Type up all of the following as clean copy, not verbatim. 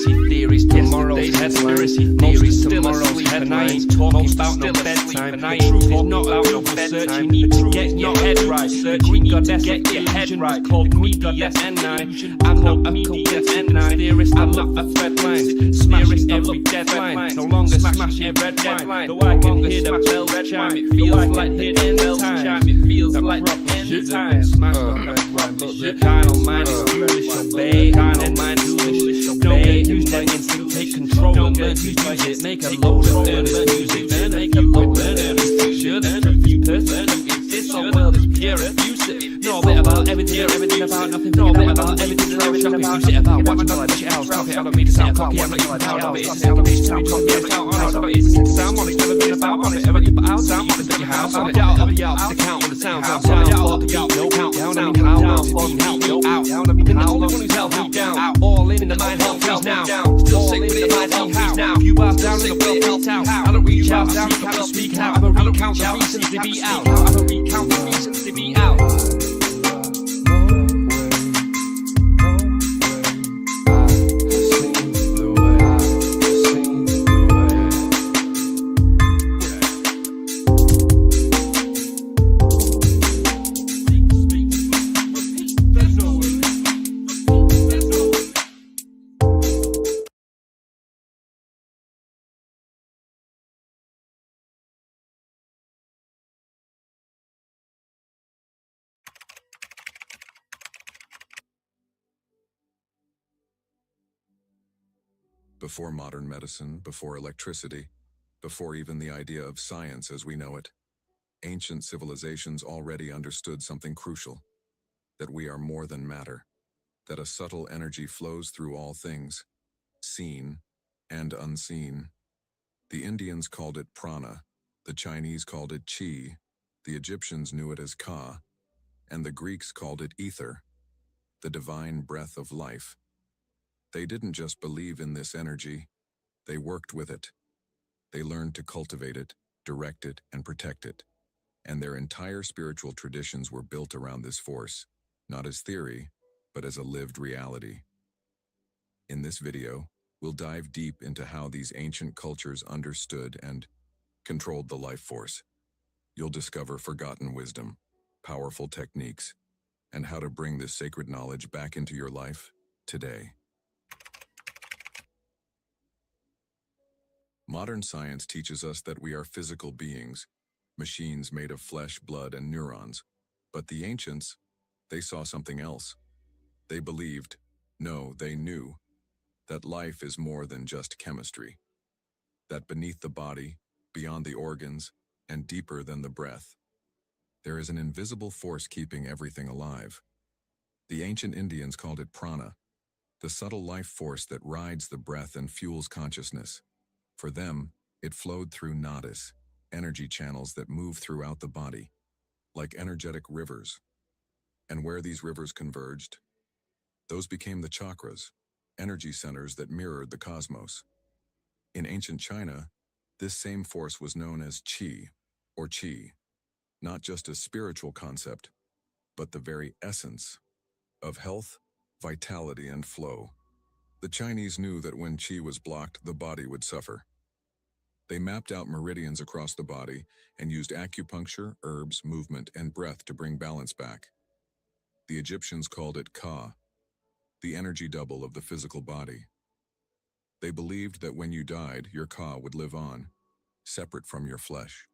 conspiracy theories, tomorrow's headlines. Most are still asleep and I ain't talking about no bedtime. The truth is not about no search, you need to get your head right. The Greek goddess of illusion was called media N9. I'm not a media theorist, I'm not a thread line. Smashing every deadline, no longer smashing red line. Though I can hear the bells chime, it feels like the end time. It feels like the end time. Smash the red line, but the carnal mind is foolish, obey. Carnal mind foolish, obey. Use their instinct, take control and learn to use it. Make a load of earnest music, and make a load of earnest future. The truth you pursue is this whole world is pure abusive. Know a bit about everything, everything about nothing. Know a bit about everything and everything. Use it about watching till I dish it out. Stop it, I don't mean to sound cocky, I'm not even proud of it. It's not me to sound cocky, I'm out on it. Stop it, it's sound on it, never been about on it. Ever get out, sound on it, but you have. I'm out of the out, the count when the sound comes down. Out, no countdown, I mean how long to be out, no out. Been the only one who's held me down. All in the mind held me now. Still sick with the mind held me now. You are down in the world held out. I don't reach out, I don't speak out. I don't recount the reasons to be out. I don't recount the reasons to be out. Before modern medicine, before electricity, before even the idea of science as we know it, ancient civilizations already understood something crucial, that we are more than matter, that a subtle energy flows through all things, seen and unseen. The Indians called it prana, the Chinese called it chi, the Egyptians knew it as ka, and the Greeks called it ether, the divine breath of life. They didn't just believe in this energy, they worked with it. They learned to cultivate it, direct it, and protect it. And their entire spiritual traditions were built around this force, not as theory, but as a lived reality. In this video, we'll dive deep into how these ancient cultures understood and controlled the life force. You'll discover forgotten wisdom, powerful techniques, and how to bring this sacred knowledge back into your life today. Modern science teaches us that we are physical beings, machines made of flesh, blood, and neurons. But the ancients, they saw something else. They believed, no, they knew, that life is more than just chemistry. That beneath the body, beyond the organs, and deeper than the breath, there is an invisible force keeping everything alive. The ancient Indians called it prana, the subtle life force that rides the breath and fuels consciousness. For them, it flowed through nadis, energy channels that move throughout the body, like energetic rivers. And where these rivers converged, those became the chakras, energy centers that mirrored the cosmos. In ancient China, this same force was known as qi, or qi, not just a spiritual concept, but the very essence of health, vitality, and flow. The Chinese knew that when qi was blocked, the body would suffer. They mapped out meridians across the body and used acupuncture, herbs, movement, and breath to bring balance back. The Egyptians called it ka, the energy double of the physical body. They believed that when you died, your ka would live on, separate from your flesh.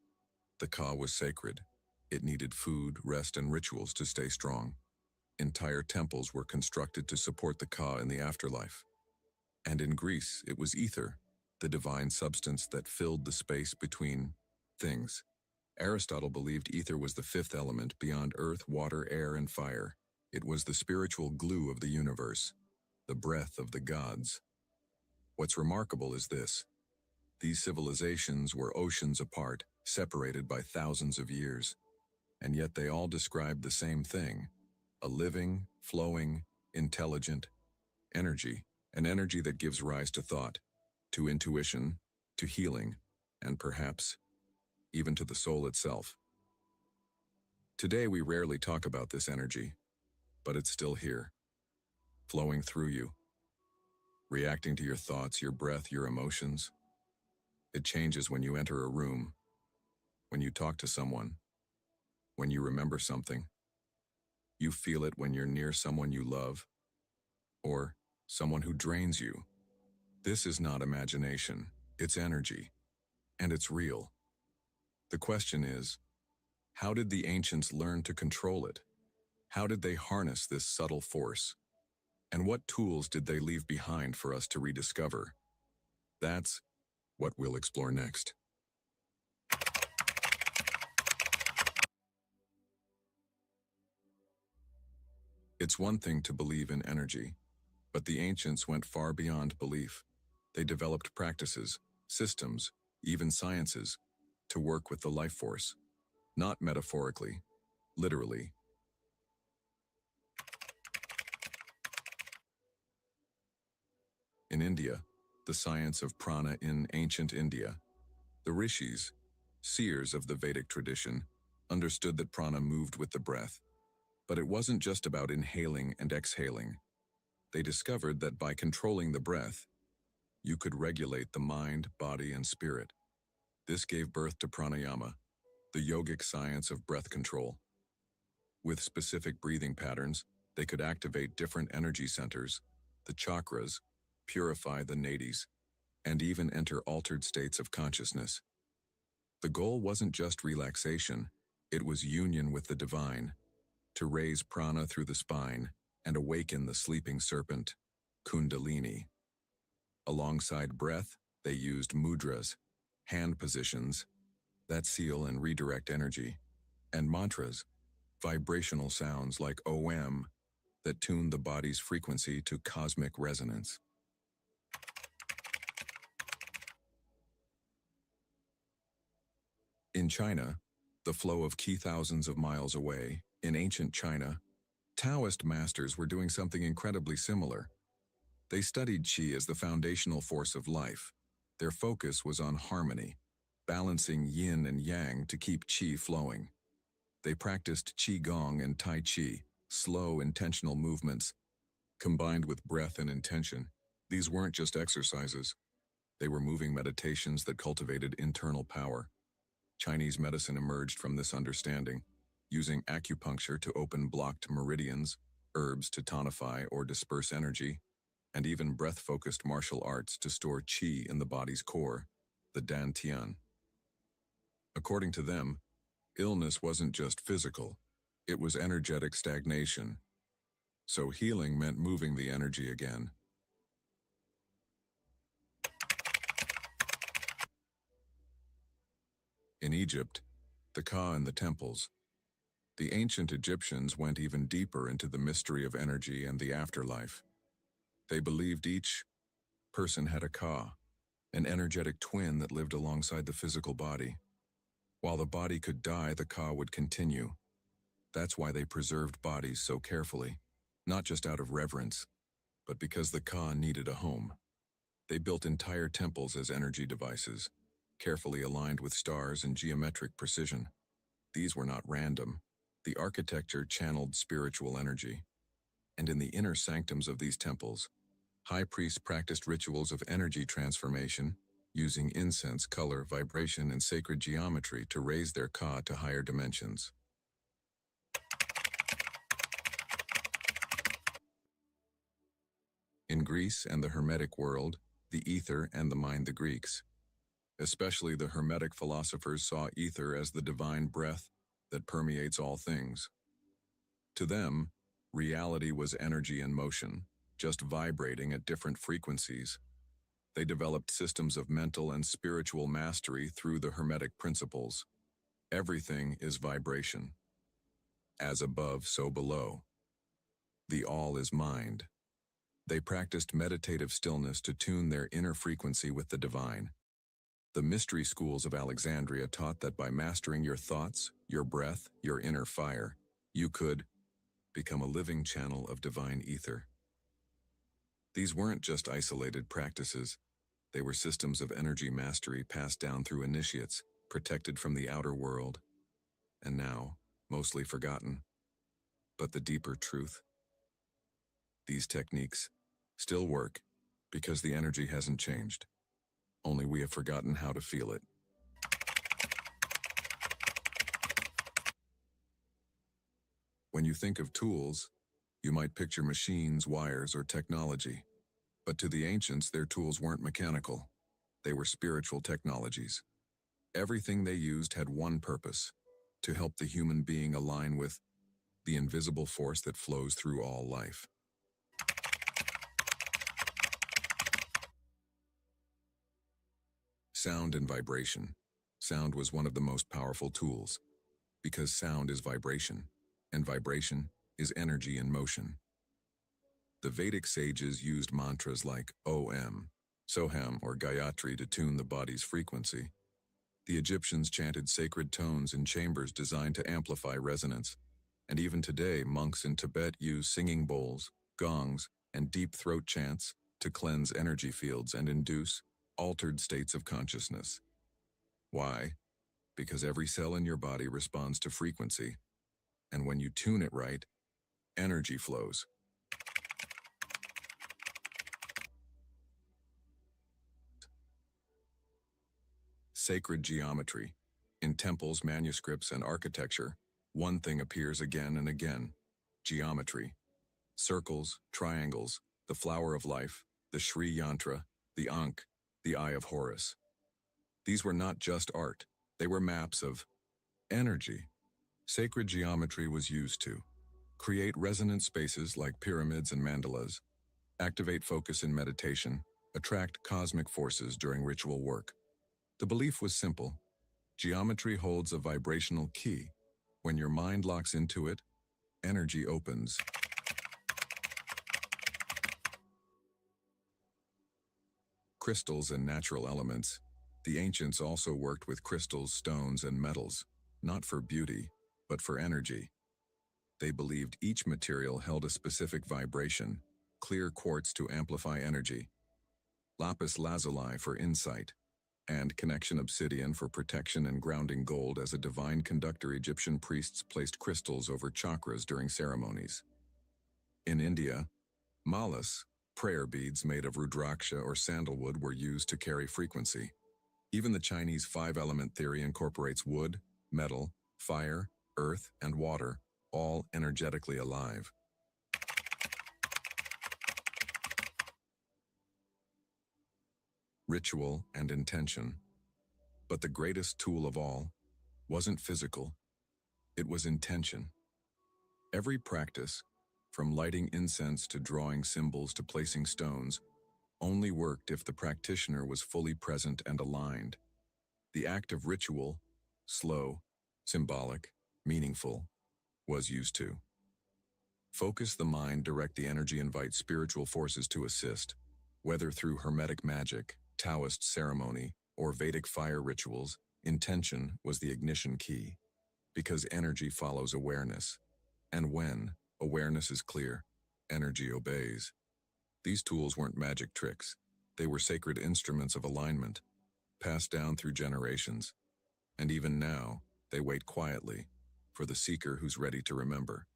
The ka was sacred. It needed food, rest, and rituals to stay strong. Entire temples were constructed to support the ka in the afterlife. And in Greece, it was ether, the divine substance that filled the space between things. Aristotle believed ether was the fifth element beyond earth, water, air, and fire. It was the spiritual glue of the universe, the breath of the gods. What's remarkable is this. These civilizations were oceans apart, separated by thousands of years. And yet they all described the same thing, a living, flowing, intelligent energy, an energy that gives rise to thought, to intuition, to healing, and perhaps even to the soul itself. Today we rarely talk about this energy, but it's still here, flowing through you. reacting to your thoughts, your breath, your emotions. It changes when you enter a room, when you talk to someone, when you remember something. You feel it when you're near someone you love, or someone who drains you. This is not imagination, it's energy, and it's real. The question is, how did the ancients learn to control it? How did they harness this subtle force? And what tools did they leave behind for us to rediscover? That's what we'll explore next. It's one thing to believe in energy, but the ancients went far beyond belief. They developed practices, systems, even sciences, to work with the life force. Not metaphorically, literally. In India, the science of prana in ancient India, the rishis, seers of the Vedic tradition, understood that prana moved with the breath. But it wasn't just about inhaling and exhaling. They discovered that by controlling the breath, you could regulate the mind, body, and spirit. This gave birth to pranayama, the yogic science of breath control. With specific breathing patterns, they could activate different energy centers, the chakras, purify the nadis, and even enter altered states of consciousness. The goal wasn't just relaxation, it was union with the divine, to raise prana through the spine and awaken the sleeping serpent, kundalini. Alongside breath, they used mudras, hand positions, that seal and redirect energy, and mantras, vibrational sounds like OM, that tune the body's frequency to cosmic resonance. In China, the flow of qi thousands of miles away, in ancient China, Taoist masters were doing something incredibly similar. They studied qi as the foundational force of life. Their focus was on harmony, balancing yin and yang to keep qi flowing. They practiced qigong and tai chi, slow, intentional movements, combined with breath and intention. These weren't just exercises. They were moving meditations that cultivated internal power. Chinese medicine emerged from this understanding, using acupuncture to open blocked meridians, herbs to tonify or disperse energy, and even breath-focused martial arts to store qi in the body's core, the dantian. According to them, illness wasn't just physical, it was energetic stagnation. So healing meant moving the energy again. In Egypt, the Ka and the temples, the ancient Egyptians went even deeper into the mystery of energy and the afterlife. They believed each person had a Ka, an energetic twin that lived alongside the physical body. While the body could die, the Ka would continue. That's why they preserved bodies so carefully, not just out of reverence, but because the Ka needed a home. They built entire temples as energy devices, carefully aligned with stars and geometric precision. These were not random. The architecture channeled spiritual energy. And in the inner sanctums of these temples, high priests practiced rituals of energy transformation, using incense, color, vibration, and sacred geometry to raise their Ka to higher dimensions. In Greece and the Hermetic world, the ether and the mind, the Greeks. Especially the Hermetic philosophers saw ether as the divine breath that permeates all things. To them, reality was energy in motion, just vibrating at different frequencies. They developed systems of mental and spiritual mastery through the Hermetic principles. Everything is vibration. As above, so below. The all is mind. They practiced meditative stillness to tune their inner frequency with the divine. The mystery schools of Alexandria taught that by mastering your thoughts, your breath, your inner fire, you could become a living channel of divine ether. These weren't just isolated practices. They were systems of energy mastery passed down through initiates, protected from the outer world, and now, mostly forgotten. But the deeper truth: these techniques still work, Because the energy hasn't changed. Only we have forgotten how to feel it. When you think of tools, you might picture machines, wires, or technology. But to the ancients, their tools weren't mechanical. They were spiritual technologies. Everything they used had one purpose: to help the human being align with the invisible force that flows through all life. Sound and vibration. Sound was one of the most powerful tools, because sound is vibration, and vibration is energy in motion. The Vedic sages used mantras like Om, Soham, or Gayatri to tune the body's frequency. The Egyptians chanted sacred tones in chambers designed to amplify resonance, and even today, monks in Tibet use singing bowls, gongs, and deep throat chants to cleanse energy fields and induce altered states of consciousness. Why? Because every cell in your body responds to frequency, and when you tune it right, energy flows. Sacred geometry. In temples, manuscripts, and architecture, one thing appears again and again: geometry. Circles, triangles, the flower of life, the Sri Yantra, the Ankh, the Eye of Horus. These were not just art, they were maps of energy. Sacred geometry was used to create resonant spaces like pyramids and mandalas, activate focus in meditation, attract cosmic forces during ritual work. The belief was simple: geometry holds a vibrational key. When your mind locks into it, energy opens. Crystals and natural elements. The ancients also worked with crystals, stones, and metals, not for beauty, but for energy. They believed each material held a specific vibration: clear quartz to amplify energy, lapis lazuli for insight, and connection obsidian for protection and grounding. Gold as a divine conductor. Egyptian priests placed crystals over chakras during ceremonies. In India, malas, prayer beads made of rudraksha or sandalwood, were used to carry frequency. Even the Chinese five-element theory incorporates wood, metal, fire, earth, and water, all energetically alive. Ritual and intention. But the greatest tool of all wasn't physical, it was intention. Every practice, from lighting incense to drawing symbols to placing stones, only worked if the practitioner was fully present and aligned. The act of ritual, slow, symbolic, meaningful, was used to focus the mind, direct the energy, invite spiritual forces to assist. Whether through Hermetic magic, Taoist ceremony, or Vedic fire rituals, intention was the ignition key. Because energy follows awareness. And when awareness is clear, energy obeys. These tools weren't magic tricks. They were sacred instruments of alignment, passed down through generations. And even now, they wait quietly for the seeker who's ready to remember.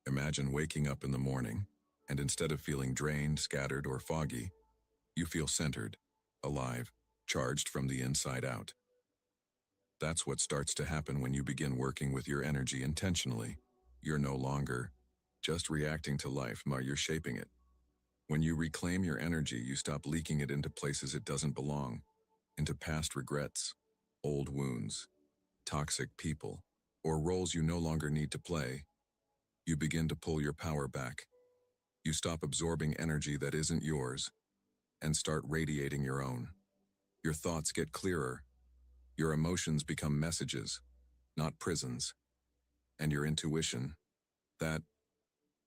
Imagine waking up in the morning, and instead of feeling drained, scattered, or foggy, you feel centered, alive, charged from the inside out. That's what starts to happen when you begin working with your energy intentionally. You're no longer just reacting to life, but you're shaping it. When you reclaim your energy, you stop leaking it into places it doesn't belong, into past regrets, old wounds, toxic people, or roles you no longer need to play. You begin to pull your power back. You stop absorbing energy that isn't yours and start radiating your own. Your thoughts get clearer. Your emotions become messages, not prisons. And your intuition, that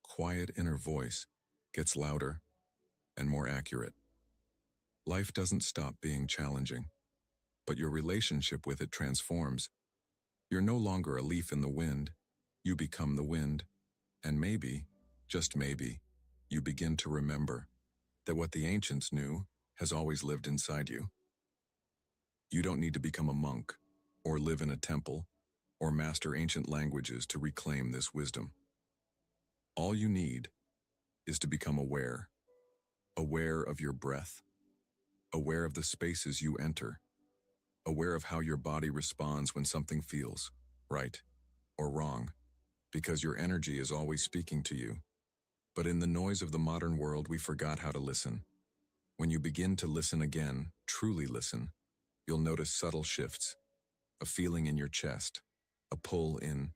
quiet inner voice, gets louder and more accurate. Life doesn't stop being challenging, but your relationship with it transforms. You're no longer a leaf in the wind. You become the wind. And maybe, just maybe, you begin to remember that what the ancients knew has always lived inside you. You don't need to become a monk, or live in a temple, or master ancient languages to reclaim this wisdom. All you need is to become aware, aware of your breath, aware of the spaces you enter, aware of how your body responds when something feels right or wrong, because your energy is always speaking to you. But in the noise of the modern world, we forgot how to listen. When you begin to listen again, truly listen, you'll notice subtle shifts, a feeling in your chest, a pull in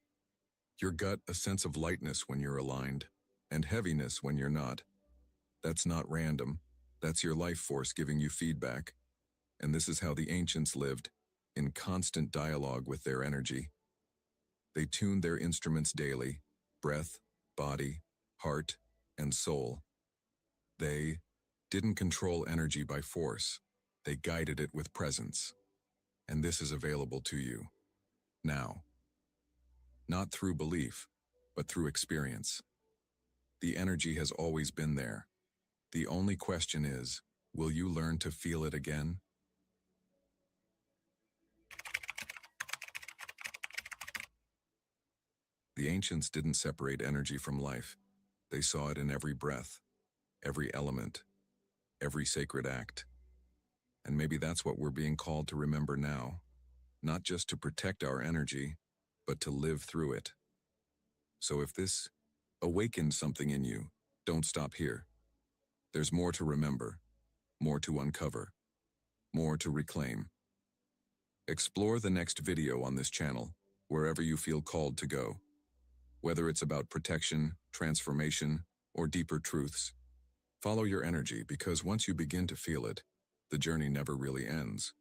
your gut, a sense of lightness when you're aligned, and heaviness when you're not. That's not random. That's your life force giving you feedback. And this is how the ancients lived, in constant dialogue with their energy. They tuned their instruments daily, breath, body, heart, and soul. They didn't control energy by force. They guided it with presence. And this is available to you now, not through belief, but through experience. The energy has always been there. The only question is, will you learn to feel it again? The ancients didn't separate energy from life. They saw it in every breath, every element, every sacred act. And maybe that's what we're being called to remember now, not just to protect our energy, but to live through it. So if this awakens something in you, don't stop here. There's more to remember, more to uncover, more to reclaim. Explore the next video on this channel, wherever you feel called to go. Whether it's about protection, transformation, or deeper truths, follow your energy, because once you begin to feel it, the journey never really ends.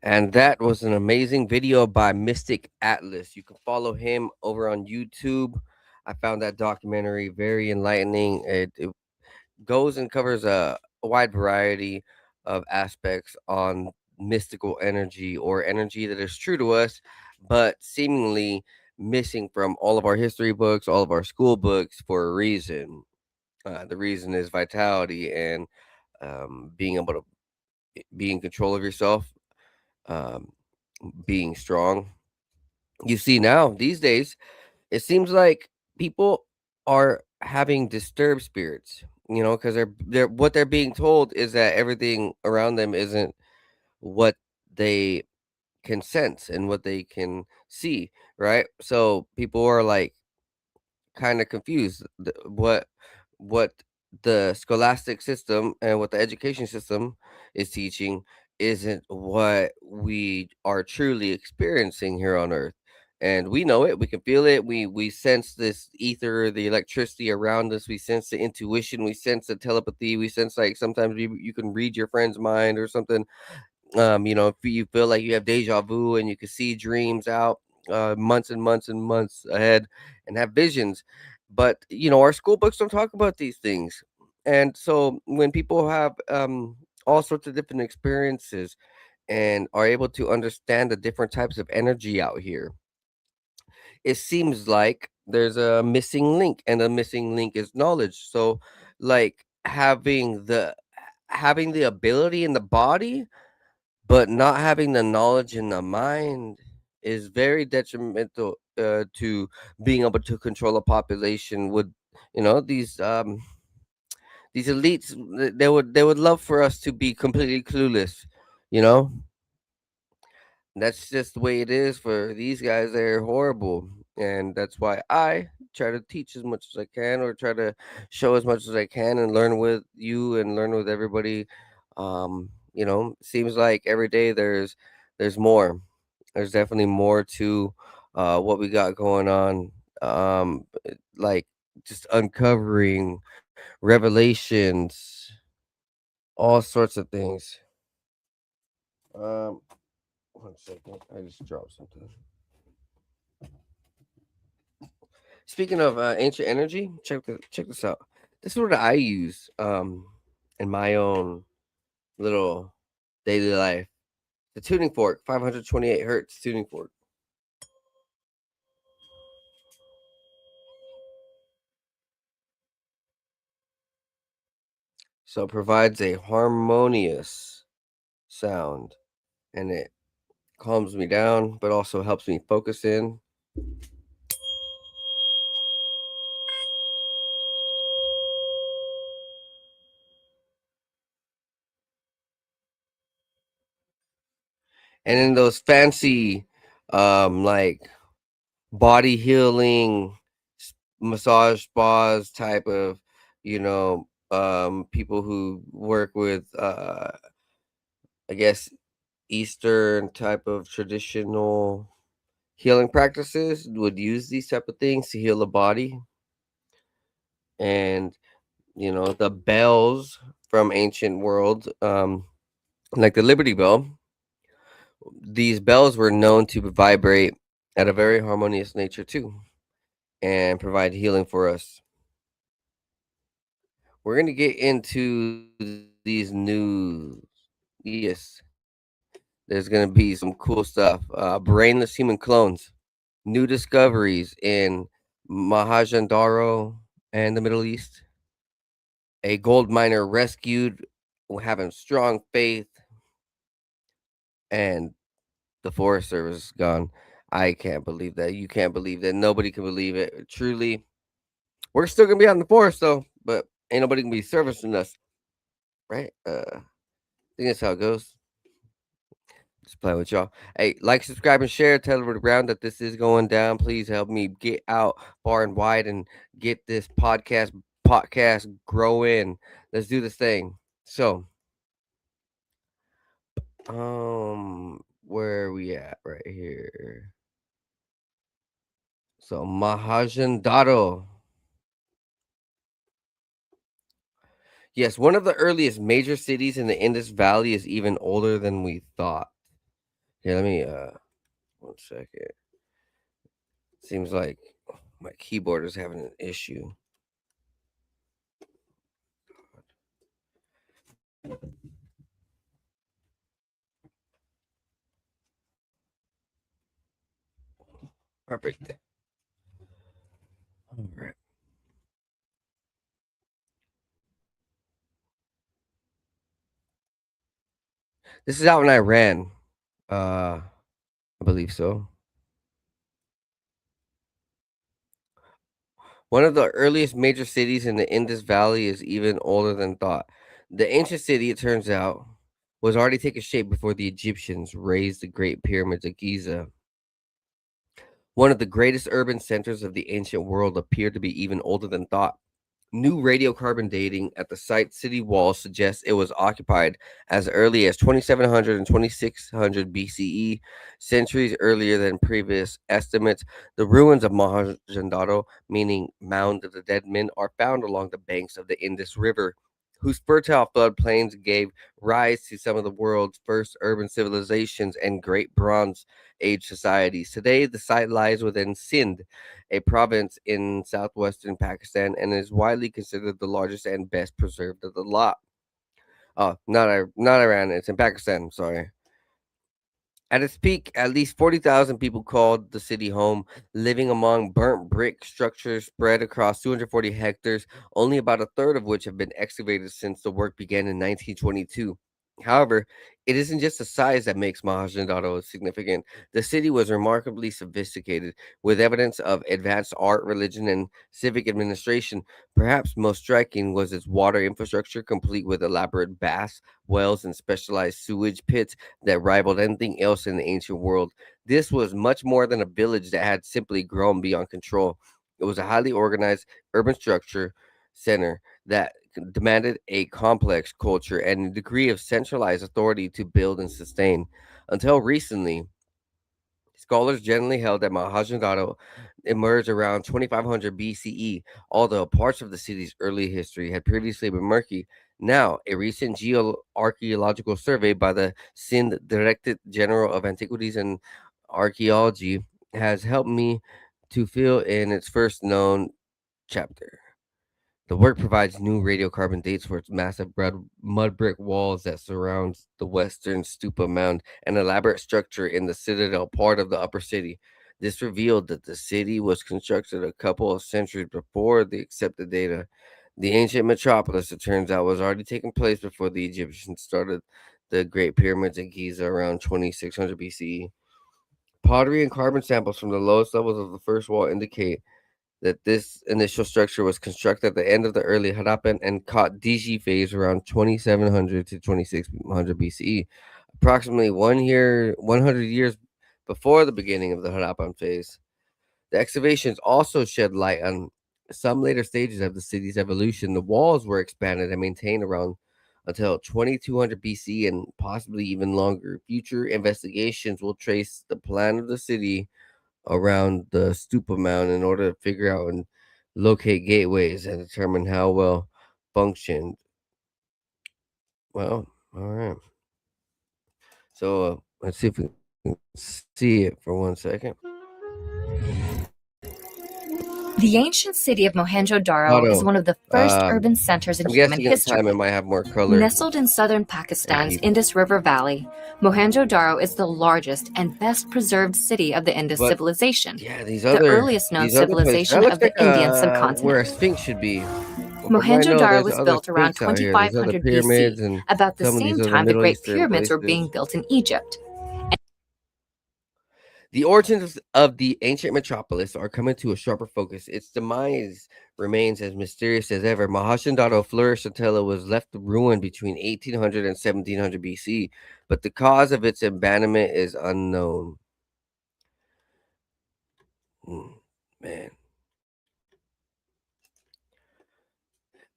And that was an amazing video by Mystic Atlas. You can follow him over on YouTube. I found that documentary very enlightening. It goes and covers a wide variety of aspects on mystical energy, or energy that is true to us, but seemingly missing from all of our history books, all of our school books, for a reason. The reason is vitality and being able to be in control of yourself, um, being strong. You see, now these days, it seems like people are having disturbed spirits, because they're what they're being told is that everything around them isn't what they can sense and what they can see, right? So people are like kind of confused. What the scholastic system and what the education system is teaching isn't what we are truly experiencing here on Earth. And we know it, we can feel it, we sense this ether, the electricity around us, we sense the intuition, we sense the telepathy, we sense, like, sometimes you can read your friend's mind or something. If you feel like you have deja vu and you can see dreams out months and months and months ahead and have visions. But our school books don't talk about these things. And so when people have all sorts of different experiences and are able to understand the different types of energy out here, it seems like there's a missing link, and the missing link is knowledge. So, like, having the ability in the body but not having the knowledge in the mind is very detrimental to being able to control a population. With these elites, they would love for us to be completely clueless. You know, that's just the way it is for these guys. They're horrible, and that's why I try to teach as much as I can, or try to show as much as I can, and learn with you and learn with everybody. Seems like every day there's more. There's definitely more to what we got going on. Like, just uncovering revelations, all sorts of things. Um, 1 second, I just dropped something. Speaking of ancient energy, check this out. This is what I use in my own little daily life. The tuning fork, 528 hertz tuning fork. So it provides a harmonious sound, and it calms me down, but also helps me focus in. And in those fancy, like body healing massage spas type of, people who work with, I guess, Eastern type of traditional healing practices would use these type of things to heal the body. And the bells from ancient world, like the Liberty Bell, these bells were known to vibrate at a very harmonious nature too, and provide healing for us. We're gonna get into these news. Yes, there's gonna be some cool stuff. Brainless human clones, new discoveries in Mahajanjaro and the Middle East. A gold miner rescued, having strong faith, and the Forest Service is gone. I can't believe that. You can't believe that. Nobody can believe it. Truly, we're still gonna be out in the forest though, but ain't nobody gonna be servicing us, right? I think that's how it goes. Just playing with y'all. Hey, like, subscribe, and share. Tell everybody around that this is going down. Please help me get out far and wide and get this podcast growing. Let's do this thing. So, where are we at right here? So Mahajan. Yes, one of the earliest major cities in the Indus Valley is even older than we thought. Here, let me 1 second. Seems like my keyboard is having an issue. Perfect. All right. This is out in Iran. I believe so. One of the earliest major cities in the Indus Valley is even older than thought. The ancient city, it turns out, was already taking shape before the Egyptians raised the Great Pyramids of Giza. One of the greatest urban centers of the ancient world appeared to be even older than thought. New radiocarbon dating at the site's city walls suggests it was occupied as early as 2700 and 2600 BCE, centuries earlier than previous estimates. The ruins of Mohenjo-daro, meaning Mound of the Dead Men, are found along the banks of the Indus River, whose fertile floodplains gave rise to some of the world's first urban civilizations and great Bronze Age societies. Today, the site lies within Sindh, a province in southwestern Pakistan, and is widely considered the largest and best preserved of the lot. Oh, not Iran. It's in Pakistan. Sorry. At its peak, at least 40,000 people called the city home, living among burnt brick structures spread across 240 hectares, only about a third of which have been excavated since the work began in 1922. However, it isn't just the size that makes Mohenjo-daro significant. The city was remarkably sophisticated, with evidence of advanced art, religion, and civic administration. Perhaps most striking was its water infrastructure, complete with elaborate baths, wells, and specialized sewage pits that rivaled anything else in the ancient world. This was much more than a village that had simply grown beyond control. It was a highly organized urban structure center that demanded a complex culture and a degree of centralized authority to build and sustain. Until recently, scholars generally held that Mohenjo-daro emerged around 2500 BCE, although parts of the city's early history had previously been murky. Now, a recent geoarchaeological survey by the Sindh Directorate General of Antiquities and Archaeology has helped me to fill in its first known chapter. The work provides new radiocarbon dates for its massive mud brick walls that surrounds the western stupa mound, an elaborate structure in the citadel part of the upper city. This revealed that the city was constructed a couple of centuries before the accepted data. The ancient metropolis, it turns out, was already taking place before the Egyptians started the Great Pyramids in Giza around 2600 BCE. Pottery and carbon samples from the lowest levels of the first wall indicate that this initial structure was constructed at the end of the early Harappan and Khatiji phase around 2700 to 2600 BCE, approximately 100 years before the beginning of the Harappan phase. The excavations also shed light on some later stages of the city's evolution. The walls were expanded and maintained around until 2200 BC and possibly even longer. Future investigations will trace the plan of the city around the Stupa Mound in order to figure out and locate gateways and determine how well functioned. Well, all right. So let's see if we can see it for 1 second. The ancient city of Mohenjo-Daro is one of the first urban centers in I'm human guessing in history. time it might have more color. Nestled in southern Pakistan's Indus River Valley, Mohenjo-Daro is the largest and best preserved city of the Indus civilization, Yeah, the earliest known civilization of the Indian subcontinent. where a sphinx should be. Mohenjo-Daro was built around Sphinx out here. There's other 2500 pyramids BC, and about the some of these same other time the Middle Great Eastern Pyramids were being places. built in Egypt. The origins of the ancient metropolis are coming to a sharper focus. Its demise remains as mysterious as ever. Mohenjo-Daro flourished until it was left ruined between 1800 and 1700 BC, but the cause of its abandonment is unknown. Man.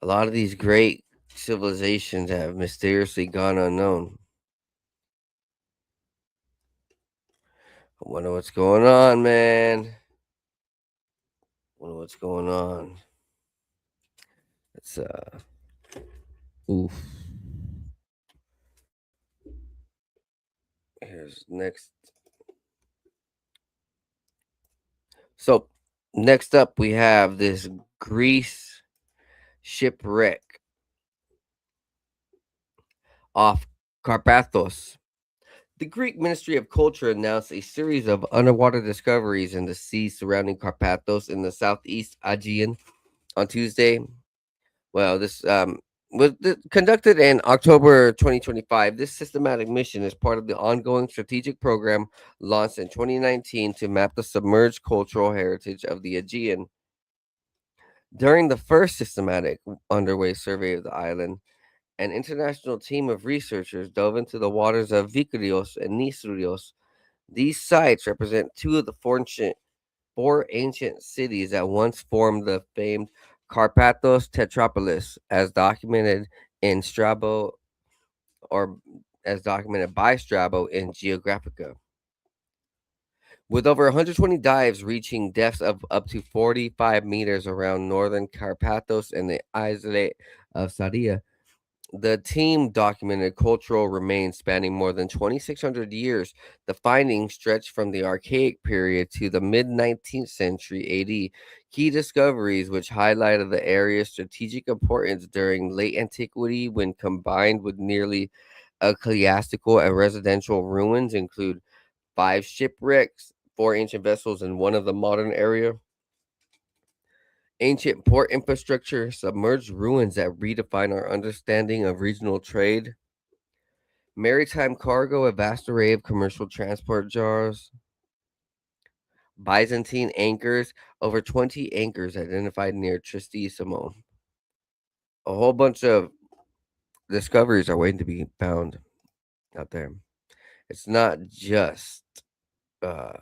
A lot of these great civilizations have mysteriously gone unknown. I wonder what's going on, man. Wonder what's going on. It's oof. Here's next. So next up we have this Greece shipwreck off Carpathos. The Greek Ministry of Culture announced a series of underwater discoveries in the seas surrounding Carpathos in the southeast Aegean on Tuesday. Well, this was conducted in October 2025. This systematic mission is part of the ongoing strategic program launched in 2019 to map the submerged cultural heritage of the Aegean. During the first systematic underway survey of the island, an international team of researchers dove into the waters of Vikrios and Nisrios. These sites represent two of the four ancient cities that once formed the famed Carpathos Tetropolis, as documented in Strabo or as documented by Strabo in Geographica. With over 120 dives reaching depths of up to 45 meters around northern Carpathos and the isolate of Sadia, the team documented cultural remains spanning more than 2,600 years. The findings stretch from the Archaic period to the mid 19th century AD. Key discoveries, which highlighted the area's strategic importance during late antiquity when combined with nearly ecclesiastical and residential ruins, include 5 shipwrecks, 4 ancient vessels, and one of the modern area. Ancient port infrastructure, submerged ruins that redefine our understanding of regional trade, maritime cargo, a vast array of commercial transport jars, Byzantine anchors, over 20 anchors identified near Tristissimo. A whole bunch of discoveries are waiting to be found out there. It's not just uh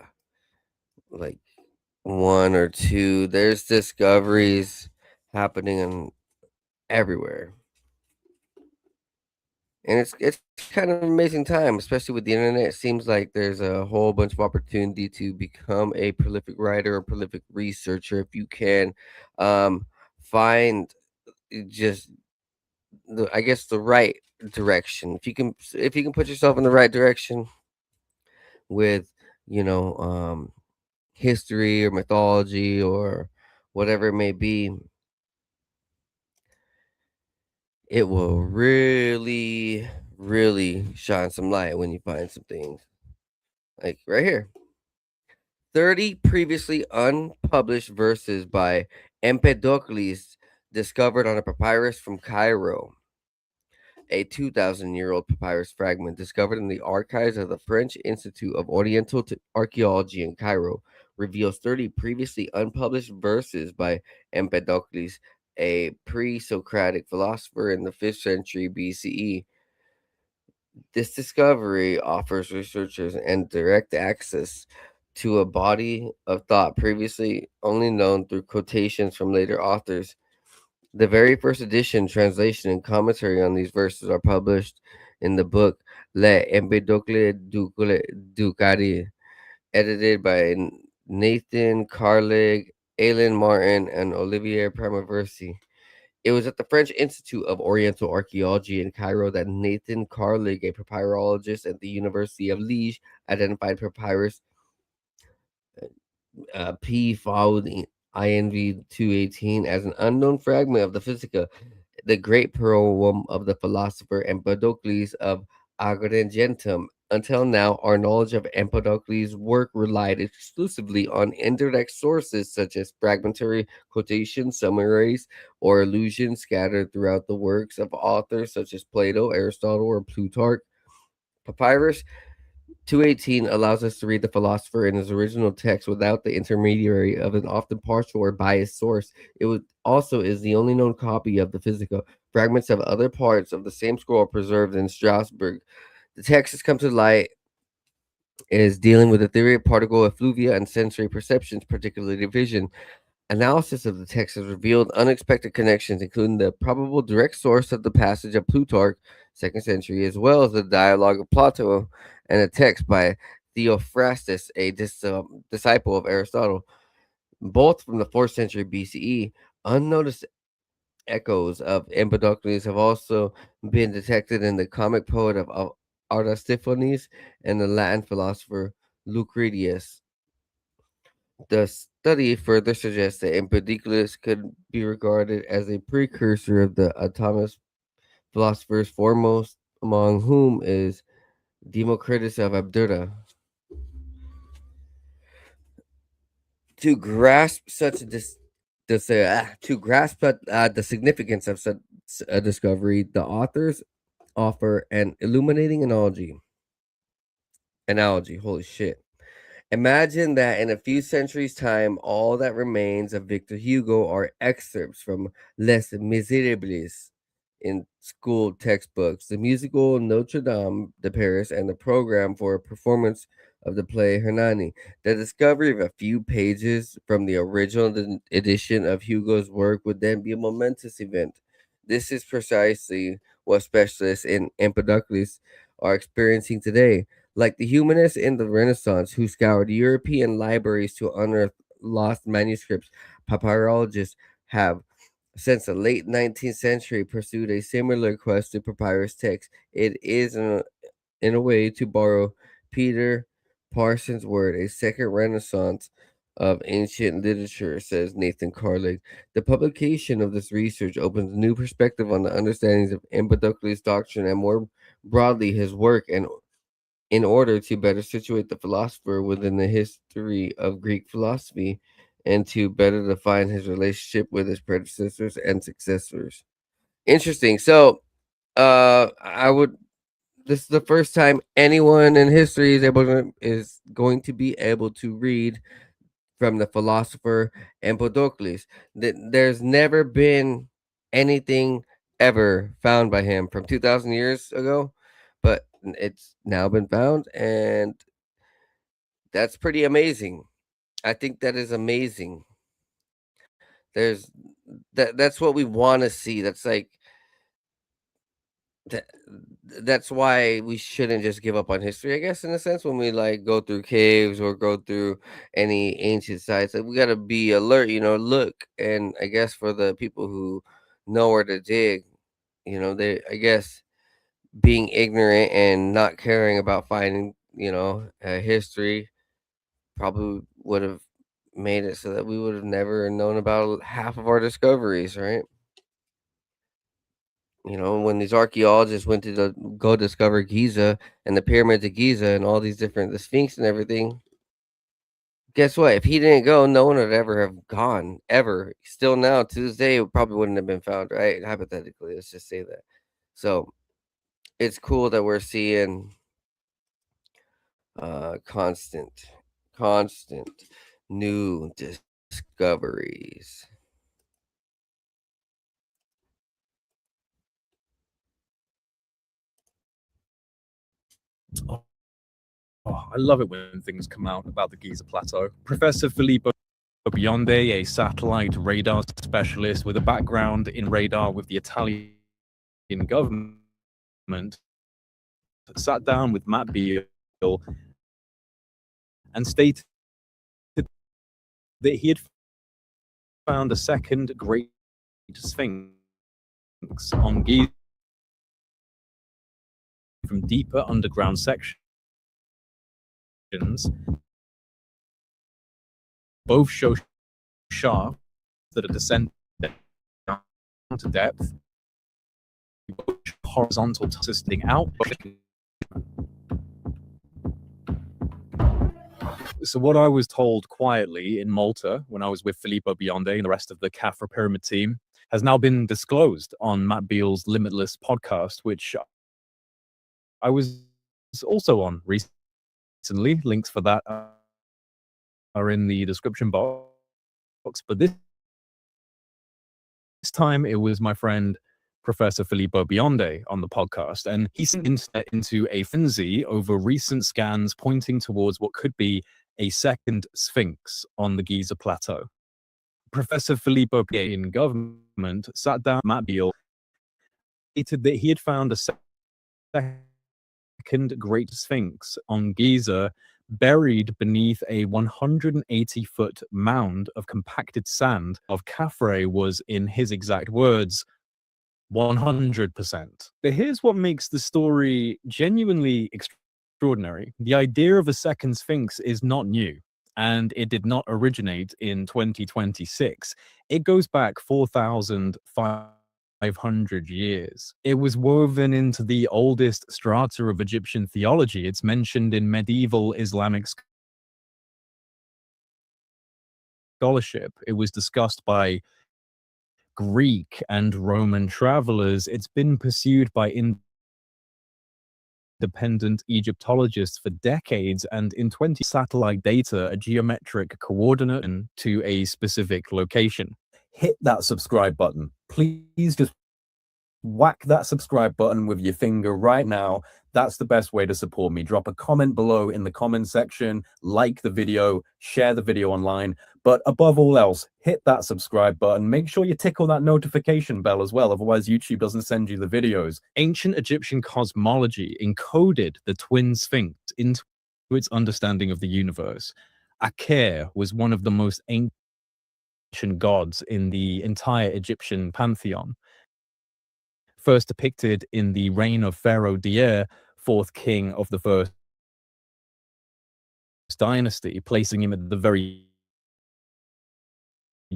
like one or two. There's discoveries happening everywhere. And it's kind of an amazing time, especially with the internet. It seems like there's a whole bunch of opportunity to become a prolific writer or prolific researcher if you can find just I guess the right direction. If you can put yourself in the right direction with you know history or mythology or whatever it may be, it will really, really shine some light when you find some things. Like right here 30 previously unpublished verses by Empedocles discovered on a papyrus from Cairo. A 2,000-year-old papyrus fragment discovered in the archives of the French Institute of Oriental Archaeology in Cairo reveals 30 previously unpublished verses by Empedocles, a pre-Socratic philosopher in the 5th century BCE. This discovery offers researchers and direct access to a body of thought previously only known through quotations from later authors. The very first edition, translation, and commentary on these verses are published in the book Le Empédocle du Cadi, edited by Nathan Carlig, Alan Martin, and Olivier Primaversi. It was at the French Institute of Oriental Archaeology in Cairo that Nathan Carlig, a papyrologist at the University of Liège, identified papyrus P. followed INV 218 as an unknown fragment of the Physica, the great poem of the philosopher Empedocles of Agrigentum. Until now, our knowledge of Empedocles' work relied exclusively on indirect sources such as fragmentary quotations, summaries, or allusions scattered throughout the works of authors such as Plato, Aristotle, or Plutarch. Papyrus 218 allows us to read the philosopher in his original text without the intermediary of an often partial or biased source. Also is the only known copy of the Physica. Fragments of other parts of the same scroll are preserved in Strasbourg. The text has come to light is dealing with the theory of particle effluvia and sensory perceptions, particularly vision. Analysis of the text has revealed unexpected connections, including the probable direct source of the passage of Plutarch, 2nd century, as well as the dialogue of Plato and a text by Theophrastus, a disciple of Aristotle, both from the 4th century BCE. Unnoticed echoes of Empedocles have also been detected in the comic poet of Aristophanes and the Latin philosopher Lucretius. The study further suggests that Empedocles could be regarded as a precursor of the Atomist philosophers, foremost among whom is Democritus of Abdera. To grasp such a to grasp the significance of such a discovery, the authors offer an illuminating analogy. Holy shit. Imagine that in a few centuries' time, all that remains of Victor Hugo are excerpts from Les Miserables in school textbooks, the musical Notre Dame de Paris, and the program for a performance of the play Hernani. The discovery of a few pages from the original edition of Hugo's work would then be a momentous event. This is precisely what specialists in Empedocles are experiencing today. Like the humanists in the Renaissance who scoured European libraries to unearth lost manuscripts, papyrologists have, since the late 19th century, pursued a similar quest to papyrus texts. It is, in a way, to borrow Peter Parsons' word, a second renaissance of ancient literature, says Nathan Carlig. The publication of this research opens a new perspective on the understandings of Empedocles' doctrine and more broadly his work, and in order to better situate the philosopher within the history of Greek philosophy and to better define his relationship with his predecessors and successors. Interesting. So, I would. This is the first time anyone in history is going to be able to read from the philosopher Empedocles. There's never been anything ever found by him from 2,000 years ago, but it's now been found, and that's pretty amazing. I think that is amazing. There's that's what we want to see. That, that's why we shouldn't just give up on history, I guess, in a sense, when we like go through caves or go through any ancient sites. Like, we got to be alert, look. And I guess for the people who know where to dig, they, I guess, being ignorant and not caring about finding, history probably would have made it so that we would have never known about half of our discoveries, right? When these archaeologists went to go discover Giza and the pyramids of Giza and all these different, the Sphinx and everything, guess what? If he didn't go, no one would ever have gone ever. Still now to this day, it probably wouldn't have been found, right? Hypothetically, let's just say that. So it's cool that we're seeing constant new discoveries. I love it when things come out about the Giza Plateau. Professor Filippo Bionde, a satellite radar specialist with a background in radar with the Italian government, sat down with Matt Beale and stated that he had found a second great sphinx on Giza from deeper underground sections. Both show shafts that are descending down to depth, horizontal assisting out. So what I was told quietly in Malta when I was with Filippo Bionde and the rest of the Khafra Pyramid team has now been disclosed on Matt Beale's Limitless podcast, which I was also on recently. Links for that are in the description box. But this time it was my friend Professor Filippo Bionde on the podcast, and he sent into a frenzy over recent scans pointing towards what could be a second sphinx on the Giza Plateau. Professor Filippo Bionde in government sat down with Matt Beale, stated that he had found a second great sphinx on Giza buried beneath a 180-foot mound of compacted sand of Khafre was, in his exact words, 100%. But here's what makes the story genuinely extraordinary. The idea of a second sphinx is not new, and it did not originate in 2026. It goes back 4,500 years. It was woven into the oldest strata of Egyptian theology. It's mentioned in medieval Islamic scholarship. It was discussed by Greek and Roman travelers. It's been pursued by independent Egyptologists for decades, and in 20 satellite data, a geometric coordinate to a specific location. Hit that subscribe button. Please just whack that subscribe button with your finger right now. That's the best way to support me. Drop a comment below in the comment section, like the video, share the video online. But above all else, hit that subscribe button. Make sure you tickle that notification bell as well. Otherwise, YouTube doesn't send you the videos. Ancient Egyptian cosmology encoded the twin sphinx into its understanding of the universe. Aker was one of the most ancient gods in the entire Egyptian pantheon. First depicted in the reign of Pharaoh Dier, fourth king of the first dynasty, placing him at the very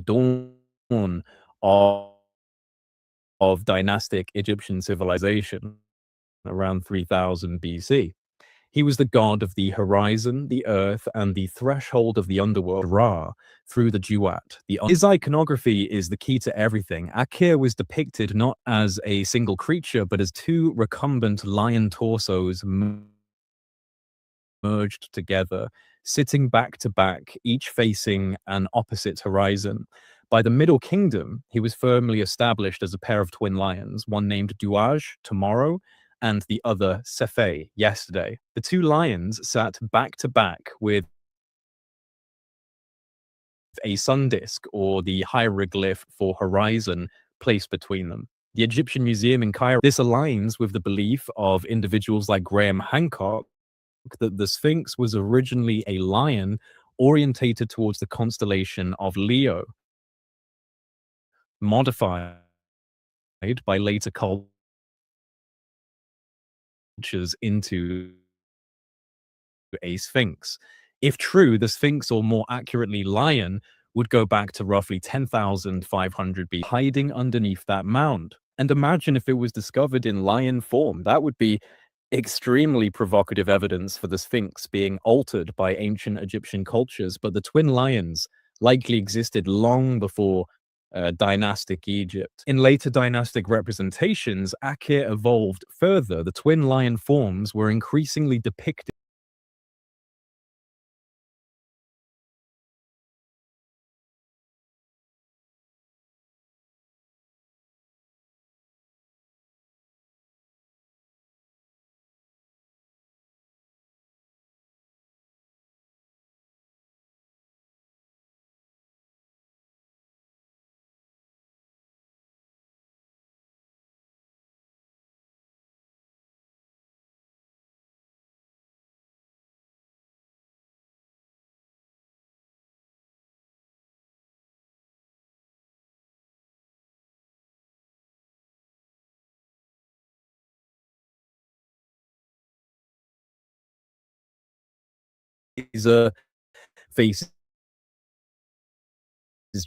dawn of dynastic Egyptian civilization around 3000 BC. He was the god of the horizon, the earth, and the threshold of the underworld, Ra, through the Duat. His iconography is the key to everything. Aker was depicted not as a single creature, but as two recumbent lion torsos merged together, sitting back to back, each facing an opposite horizon. By the Middle Kingdom, he was firmly established as a pair of twin lions, one named Duaj, tomorrow, and the other Sefe, yesterday. The two lions sat back to back with a sun disk, or the hieroglyph for horizon, placed between them. The Egyptian Museum in Cairo, this aligns with the belief of individuals like Graham Hancock that the Sphinx was originally a lion orientated towards the constellation of Leo, modified by later cultures into a sphinx. If true, the sphinx, or more accurately lion, would go back to roughly 10,500 BC, hiding underneath that mound. And imagine if it was discovered in lion form. That would be extremely provocative evidence for the Sphinx being altered by ancient Egyptian cultures, but the twin lions likely existed long before dynastic Egypt. In later dynastic representations, Akir evolved further. The twin lion forms were increasingly depicted faces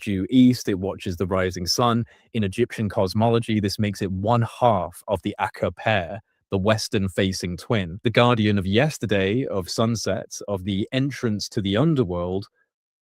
due east, it watches the rising sun. In Egyptian cosmology, this makes it one half of the Akka pair, the western-facing twin, the guardian of yesterday, of sunsets, of the entrance to the underworld,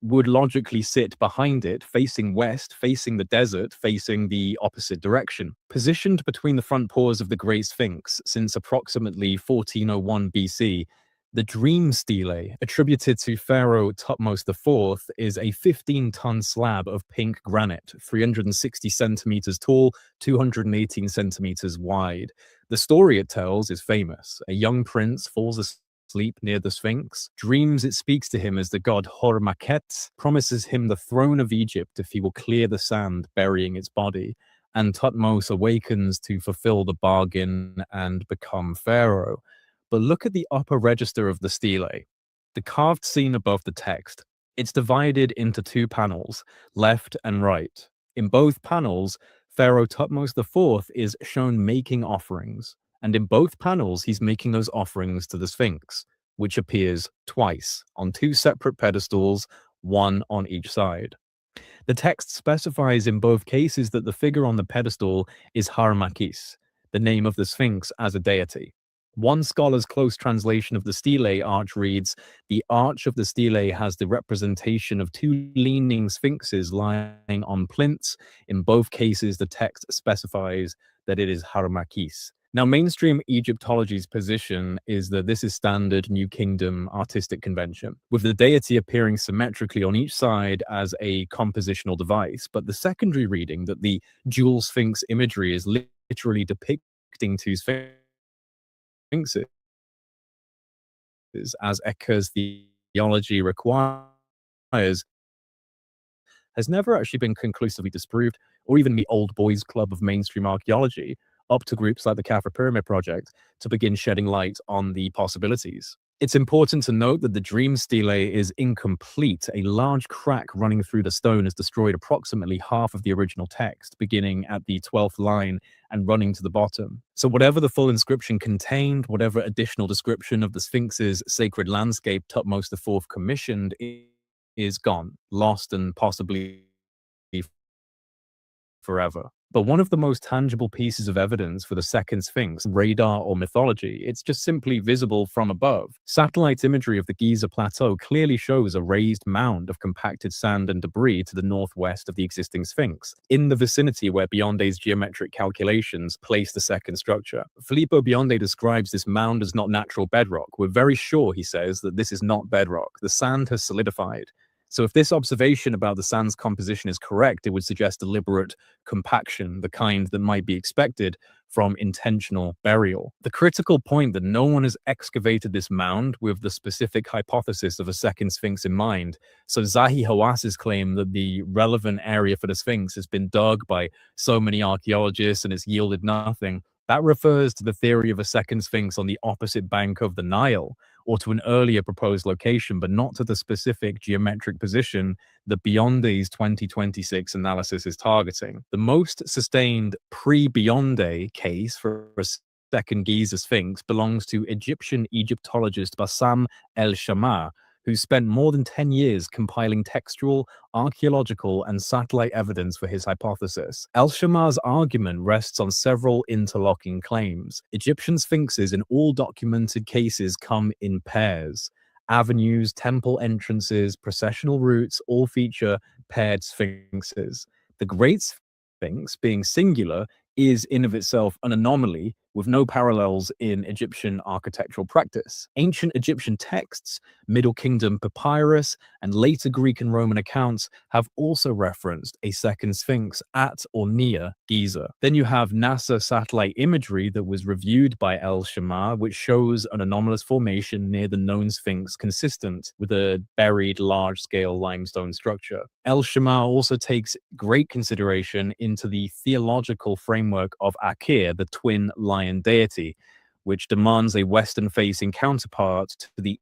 would logically sit behind it, facing west, facing the desert, facing the opposite direction. Positioned between the front paws of the Great Sphinx since approximately 1401 BC, the dream stele, attributed to Pharaoh Thutmose IV, is a 15-ton slab of pink granite, 360 centimeters tall, 218 centimeters wide. The story it tells is famous. A young prince falls asleep near the Sphinx, dreams it speaks to him as the god Hormaket, promises him the throne of Egypt if he will clear the sand burying its body, and Thutmose awakens to fulfill the bargain and become pharaoh. But look at the upper register of the stele, the carved scene above the text. It's divided into two panels, left and right. In both panels, Pharaoh Thutmose IV is shown making offerings, and in both panels, he's making those offerings to the Sphinx, which appears twice on two separate pedestals, one on each side. The text specifies in both cases that the figure on the pedestal is Harmakis, the name of the Sphinx as a deity. One scholar's close translation of the stele arch reads, "The arch of the stele has the representation of two leaning sphinxes lying on plinths. In both cases, the text specifies that it is Harmakis." Now, mainstream Egyptology's position is that this is standard New Kingdom artistic convention, with the deity appearing symmetrically on each side as a compositional device. But the secondary reading that the dual sphinx imagery is literally depicting two sphinxes, as Ecker's theology requires, has never actually been conclusively disproved, or even the old boys club of mainstream archaeology, up to groups like the Khafra Pyramid Project, to begin shedding light on the possibilities. It's important to note that the dream stele is incomplete. A large crack running through the stone has destroyed approximately half of the original text, beginning at the 12th line and running to the bottom. So whatever the full inscription contained, whatever additional description of the Sphinx's sacred landscape Thutmose IV commissioned, is gone, lost, and possibly forever. But one of the most tangible pieces of evidence for the second Sphinx, radar or mythology, it's just simply visible from above. Satellite imagery of the Giza Plateau clearly shows a raised mound of compacted sand and debris to the northwest of the existing Sphinx, in the vicinity where Bionde's geometric calculations place the second structure. Filippo Bionde describes this mound as not natural bedrock. We're very sure, he says, that this is not bedrock. The sand has solidified. So if this observation about the sand's composition is correct, it would suggest deliberate compaction, the kind that might be expected from intentional burial. The critical point that no one has excavated this mound with the specific hypothesis of a second Sphinx in mind. So Zahi Hawas's claim that the relevant area for the Sphinx has been dug by so many archaeologists and it's yielded nothing, that refers to the theory of a second Sphinx on the opposite bank of the Nile, or to an earlier proposed location, but not to the specific geometric position that Bionde's 2026 analysis is targeting. The most sustained pre-Bionde case for a second Giza Sphinx belongs to Egyptian Egyptologist Bassam el-Shamar, who spent more than 10 years compiling textual, archaeological, and satellite evidence for his hypothesis. El-Shamar's argument rests on several interlocking claims. Egyptian sphinxes in all documented cases come in pairs. Avenues, temple entrances, processional routes all feature paired sphinxes. The Great Sphinx, being singular, is in of itself an anomaly with no parallels in Egyptian architectural practice. Ancient Egyptian texts, Middle Kingdom papyrus, and later Greek and Roman accounts have also referenced a second sphinx at or near Giza. Then you have NASA satellite imagery that was reviewed by El-Shamar, which shows an anomalous formation near the known sphinx consistent with a buried large-scale limestone structure. El-Shamar also takes great consideration into the theological framework of Akir, the twin lion deity, which demands a western-facing counterpart to the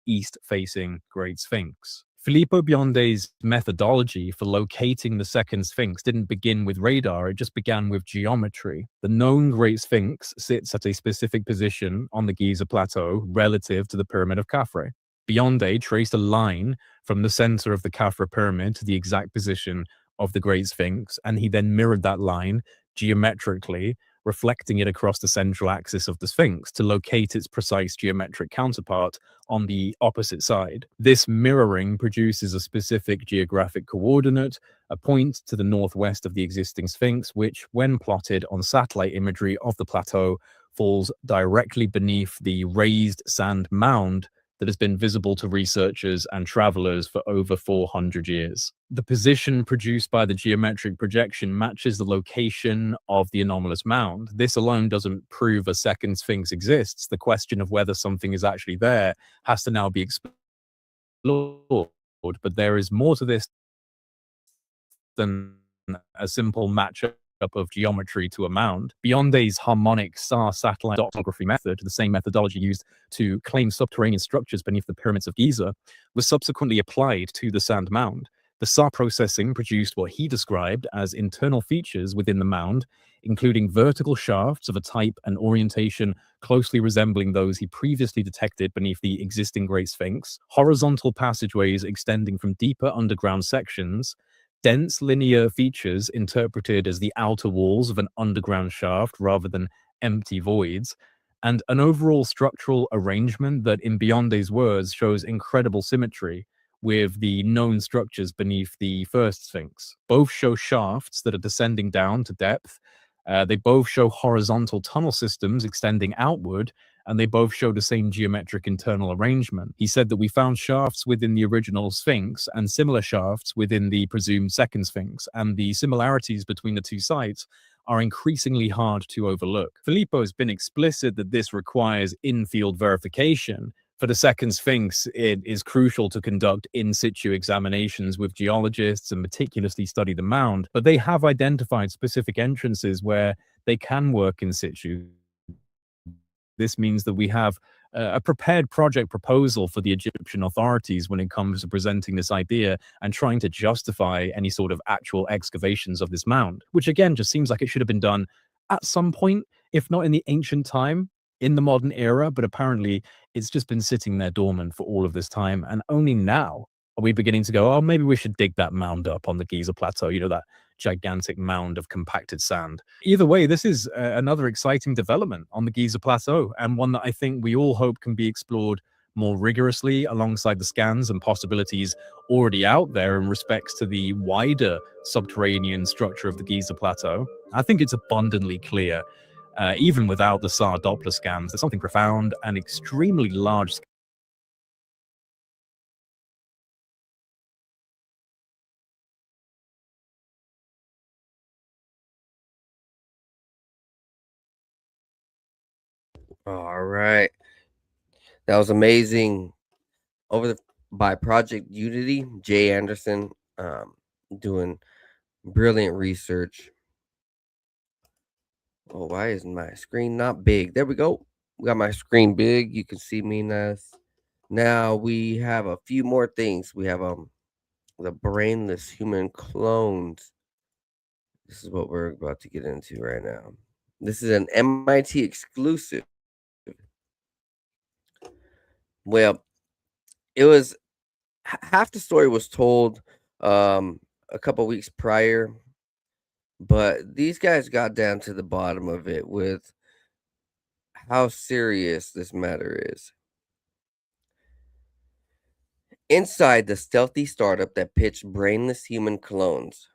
east-facing Great Sphinx. Filippo Biondi's methodology for locating the second sphinx didn't begin with radar, it just began with geometry. The known Great Sphinx sits at a specific position on the Giza Plateau relative to the Pyramid of Khafre. Biondi traced a line from the center of the Khafre Pyramid to the exact position of the Great Sphinx, and he then mirrored that line geometrically, reflecting it across the central axis of the Sphinx to locate its precise geometric counterpart on the opposite side. This mirroring produces a specific geographic coordinate, a point to the northwest of the existing Sphinx, which, when plotted on satellite imagery of the plateau, falls directly beneath the raised sand mound that has been visible to researchers and travelers for over 400 years. The position produced by the geometric projection matches the location of the anomalous mound. This alone doesn't prove a second sphinx exists. The question of whether something is actually there has to now be explored, but there is more to this than a simple matchup of geometry to a mound. Biondi's harmonic SAR satellite optography method, the same methodology used to claim subterranean structures beneath the pyramids of Giza, was subsequently applied to the sand mound. The SAR processing produced what he described as internal features within the mound, including vertical shafts of a type and orientation closely resembling those he previously detected beneath the existing Great Sphinx, horizontal passageways extending from deeper underground sections, dense linear features interpreted as the outer walls of an underground shaft rather than empty voids, and an overall structural arrangement that, in Biondi's words, shows incredible symmetry with the known structures beneath the first Sphinx. Both show shafts that are descending down to depth. They both show horizontal tunnel systems extending outward, and they both show the same geometric internal arrangement. He said that we found shafts within the original Sphinx and similar shafts within the presumed second Sphinx, and the similarities between the two sites are increasingly hard to overlook. Filippo has been explicit that this requires in-field verification. For the second Sphinx, it is crucial to conduct in-situ examinations with geologists and meticulously study the mound, but they have identified specific entrances where they can work in situ. This means that we have a prepared project proposal for the Egyptian authorities when it comes to presenting this idea and trying to justify any sort of actual excavations of this mound, which again just seems like it should have been done at some point, if not in the ancient time, in the modern era, but apparently it's just been sitting there dormant for all of this time, and only now are we beginning to go, oh, maybe we should dig that mound up on the Giza Plateau, you know, that gigantic mound of compacted sand. Either way, this is another exciting development on the Giza Plateau, and one that I think we all hope can be explored more rigorously alongside the scans and possibilities already out there in respects to the wider subterranean structure of the Giza Plateau. I think it's abundantly clear, even without the SAR Doppler scans, there's something profound and extremely large All right. That was amazing. By Project Unity, Jay Anderson, doing brilliant research. Oh, why is my screen not big? There we go. We got my screen big. You can see me nice. Now we have a few more things. We have the brainless human clones. This is what we're about to get into right now. This is an MIT exclusive. Well, it was half the story was told a couple weeks prior, but these guys got down to the bottom of it with how serious this matter is. Inside the stealthy startup that pitched brainless human clones,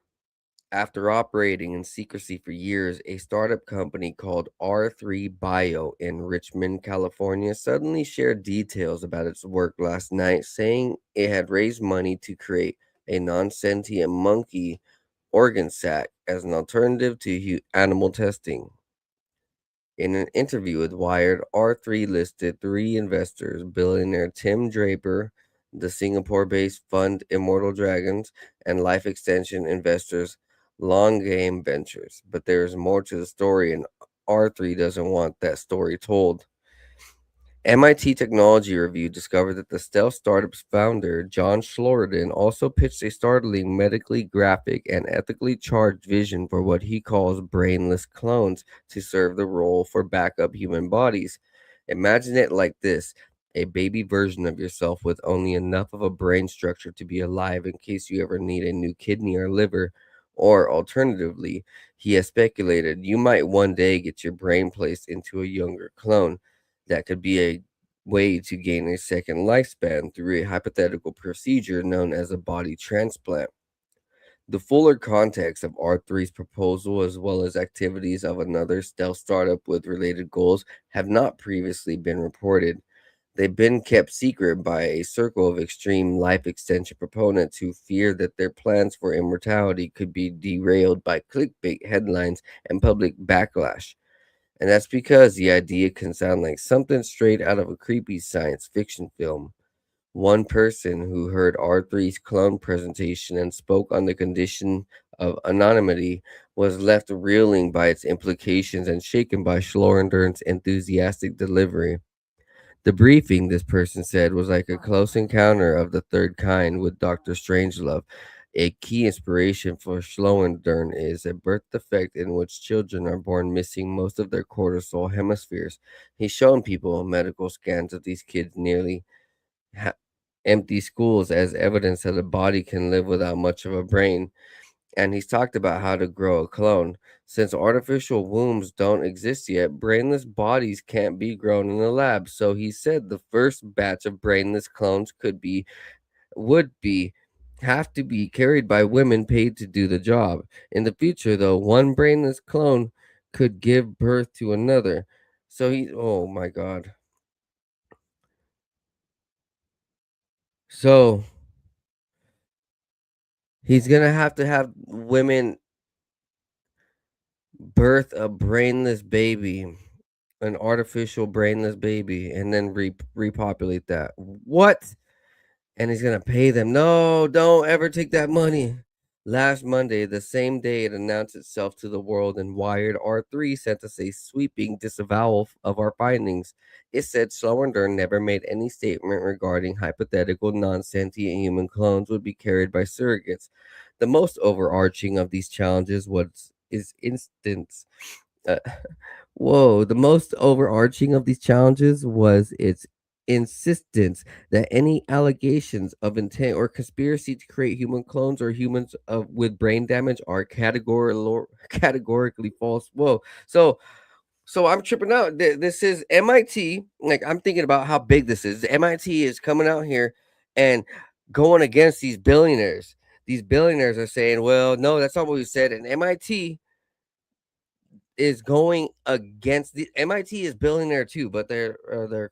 after operating in secrecy for years, a startup company called R3 Bio in Richmond, California, suddenly shared details about its work last night, saying it had raised money to create a non sentient monkey organ sac as an alternative to animal testing. In an interview with Wired, R3 listed three investors: billionaire Tim Draper, the Singapore based fund Immortal Dragons, and life extension investors Long Game Ventures. But there is more to the story, and R3 doesn't want that story told. MIT Technology Review discovered that the stealth startup's founder, John Schlorden, also pitched a startling, medically graphic, and ethically charged vision for what he calls brainless clones to serve the role for backup human bodies. Imagine it like this: a baby version of yourself with only enough of a brain structure to be alive in case you ever need a new kidney or liver. Or alternatively, he has speculated you might one day get your brain placed into a younger clone. That could be a way to gain a second lifespan through a hypothetical procedure known as a body transplant. The fuller context of R3's proposal, as well as activities of another stealth startup with related goals, have not previously been reported. They've been kept secret by a circle of extreme life extension proponents who fear that their plans for immortality could be derailed by clickbait headlines and public backlash. And that's because the idea can sound like something straight out of a creepy science fiction film. One person who heard R3's clone presentation and spoke on the condition of anonymity was left reeling by its implications and shaken by Schlorender's enthusiastic delivery. The briefing, this person said, was like a close encounter of the third kind with Dr. Strangelove. A key inspiration for Schlorendern is a birth defect in which children are born missing most of their cortisol hemispheres. He's shown people medical scans of these kids nearly ha- empty schools as evidence that a body can live without much of a brain, and he's talked about how to grow a clone. Since artificial wombs don't exist yet, brainless bodies can't be grown in a lab. So he said the first batch of brainless clones would be have to be carried by women paid to do the job. In the future, though, one brainless clone could give birth to another. Oh my god. So he's gonna have women birth a brainless baby, an artificial brainless baby, and then repopulate that. What? And he's gonna pay them. No, don't ever take that money. Last Monday, the same day it announced itself to the world and Wired, R3 sent us a sweeping disavowal of our findings. It said Schlorender never made any statement regarding hypothetical non-sentient human clones would be carried by surrogates. The most overarching of these challenges was is instance uh, Whoa, the most overarching of these challenges was its insistence that any allegations of intent or conspiracy to create human clones or humans with brain damage are categorically false. Whoa. So I'm tripping out. This is MIT. Like, I'm thinking about how big this is. MIT is coming out here and going against these billionaires. These billionaires are saying, well, no, that's not what we said. And MIT is going against the MIT is billionaire too, but they're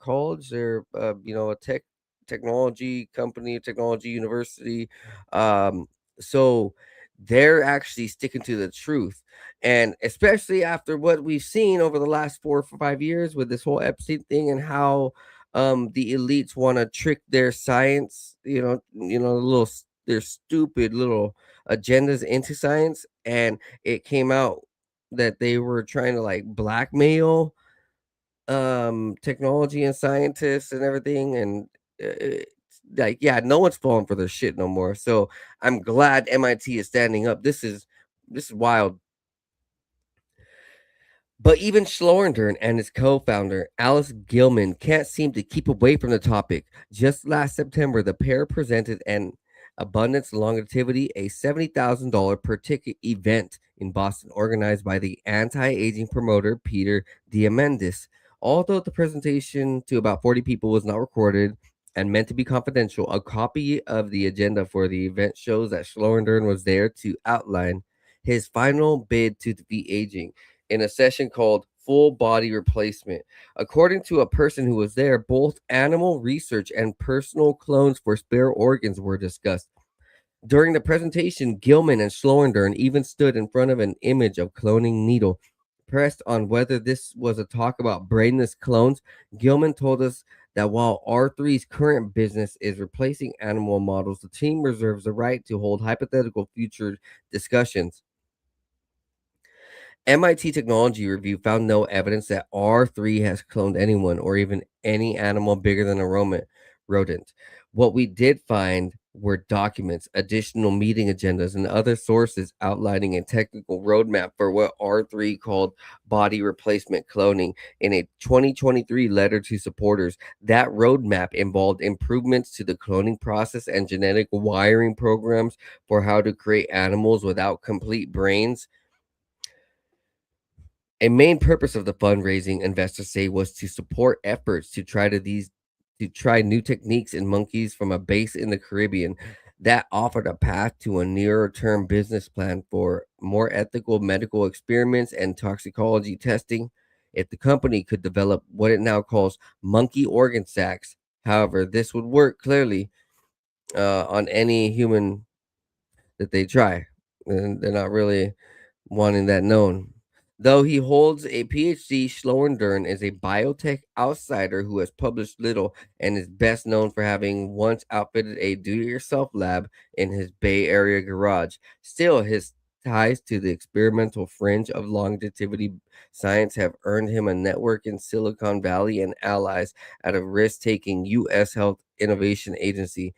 college, they're a technology company, technology university. So they're actually sticking to the truth. And especially after what we've seen over the last 4 or 5 years with this whole Epstein thing and how the elites want to trick their science, their stupid little agendas into science. And it came out that they were trying to like blackmail technology and scientists and everything, and like, yeah, no one's falling for their shit no more. So I'm glad MIT is standing up. This is wild. But even Schlorendern and his co-founder, Alice Gilman, can't seem to keep away from the topic. Just last September, the pair presented an Abundance Longevity, a $70,000 per ticket event in Boston, organized by the anti-aging promoter Peter Diamandis. Although the presentation to about 40 people was not recorded and meant to be confidential, a copy of the agenda for the event shows that Schlorendern was there to outline his final bid to defeat aging in a session called Full Body Replacement. According to a person who was there, both animal research and personal clones for spare organs were discussed. During the presentation, Gilman and Schlorendern even stood in front of an image of cloning needle. Pressed on whether this was a talk about brainless clones, Gilman told us that while R3's current business is replacing animal models, the team reserves the right to hold hypothetical future discussions. MIT Technology Review found no evidence that R3 has cloned anyone or even any animal bigger than a rodent. What we did find were documents, additional meeting agendas, and other sources outlining a technical roadmap for what R3 called body replacement cloning in a 2023 letter to supporters. That roadmap involved improvements to the cloning process and genetic wiring programs for how to create animals without complete brains. A main purpose of the fundraising, investors say, was to support efforts to try new techniques in monkeys from a base in the Caribbean that offered a path to a nearer term business plan for more ethical medical experiments and toxicology testing. If the company could develop what it now calls monkey organ sacs, however, this would work clearly on any human that they try. And they're not really wanting that known. Though he holds a PhD, Schlorendern is a biotech outsider who has published little and is best known for having once outfitted a do-it-yourself lab in his Bay Area garage. Still, his ties to the experimental fringe of longevity science have earned him a network in Silicon Valley and allies at a risk-taking U.S. Health Innovation Agency,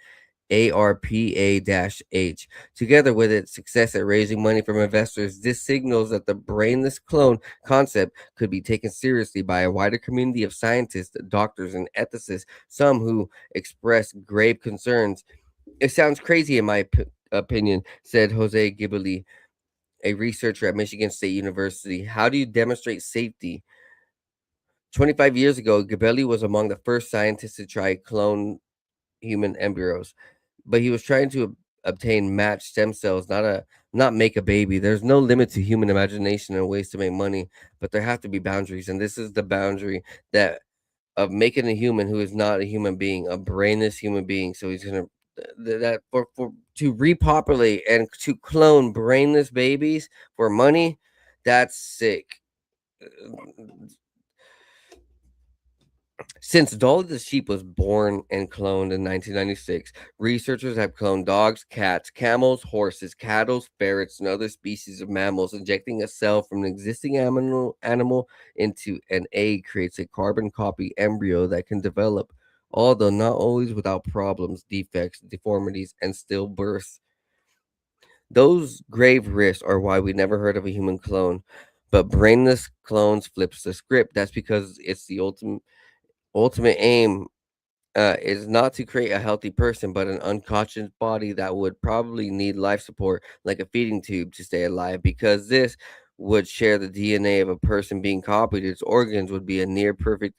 ARPA-H. Together with its success at raising money from investors, this signals that the brainless clone concept could be taken seriously by a wider community of scientists, doctors, and ethicists, some who express grave concerns. It sounds crazy in my opinion, said Jose Ghibli, a researcher at Michigan State University. How do you demonstrate safety? 25 years ago, Ghibli was among the first scientists to try clone human embryos, but he was trying to obtain matched stem cells, not make a baby. There's no limit to human imagination and ways to make money, but there have to be boundaries, and this is the boundary that of making a human who is not a human being, a brainless human being. So he's gonna that for to repopulate and to clone brainless babies for money. That's sick. Since Dolly the sheep was born and cloned in 1996, researchers have cloned dogs, cats, camels, horses, cattle, ferrets, and other species of mammals. Injecting a cell from an existing animal into an egg creates a carbon copy embryo that can develop, although not always without problems, defects, deformities, and stillbirths. Those grave risks are why we never heard of a human clone. But brainless clones flips the script. That's because it's the ultimate aim is not to create a healthy person, but an unconscious body that would probably need life support, like a feeding tube, to stay alive. Because this would share the DNA of a person being copied, its organs would be a near perfect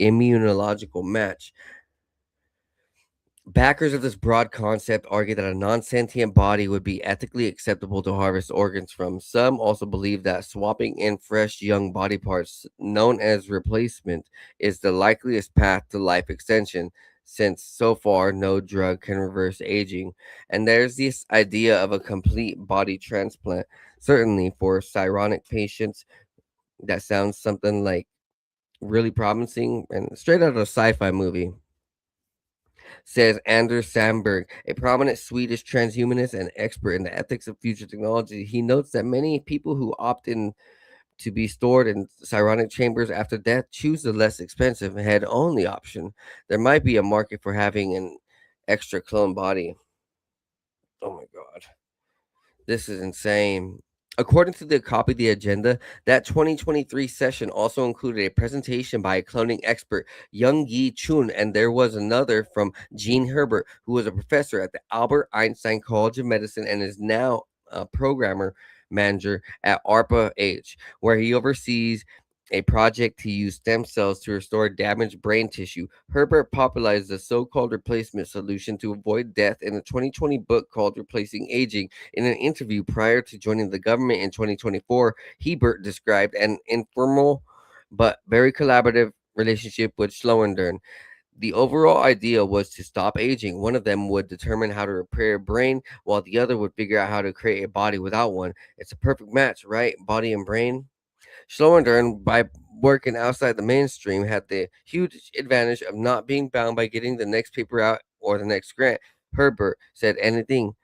immunological match. Backers of this broad concept argue that a non sentient body would be ethically acceptable to harvest organs from. Some also believe that swapping in fresh young body parts, known as replacement, is the likeliest path to life extension, since so far no drug can reverse aging. And there's this idea of a complete body transplant. Certainly for Cyronic patients, that sounds something like really promising and straight out of a sci fi movie, says Anders Sandberg, a prominent Swedish transhumanist and expert in the ethics of future technology. He notes that many people who opt in to be stored in cryonic chambers after death choose the less expensive head only option. There might be a market for having an extra clone body. Oh my God. This is insane. According to the copy of the agenda, that 2023 session also included a presentation by a cloning expert, Young Yi Chun, and there was another from Gene Herbert, who was a professor at the Albert Einstein College of Medicine and is now a programmer manager at ARPA-H, where he oversees a project to use stem cells to restore damaged brain tissue. Herbert popularized the so-called replacement solution to avoid death in a 2020 book called Replacing Aging. In an interview prior to joining the government in 2024, Hebert described an informal but very collaborative relationship with Schloendern. The overall idea was to stop aging. One of them would determine how to repair a brain, while the other would figure out how to create a body without one. It's a perfect match, right? Body and brain. Schloendern, by working outside the mainstream, had the huge advantage of not being bound by getting the next paper out or the next grant. Herbert said, adding,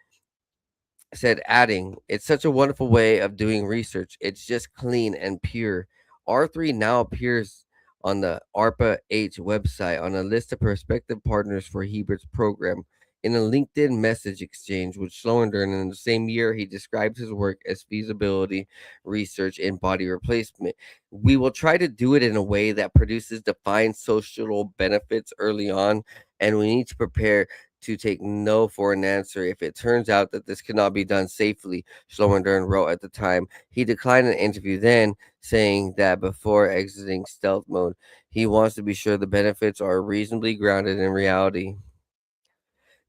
"It's such a wonderful way of doing research. It's just clean and pure." R3 now appears on the ARPA H website on a list of prospective partners for Hebert's program. In a LinkedIn message exchange with Schloendern in the same year, he describes his work as feasibility research in body replacement. "We will try to do it in a way that produces defined social benefits early on, and we need to prepare to take no for an answer if it turns out that this cannot be done safely," Schloendern wrote at the time. He declined an interview then, saying that before exiting stealth mode, he wants to be sure the benefits are reasonably grounded in reality.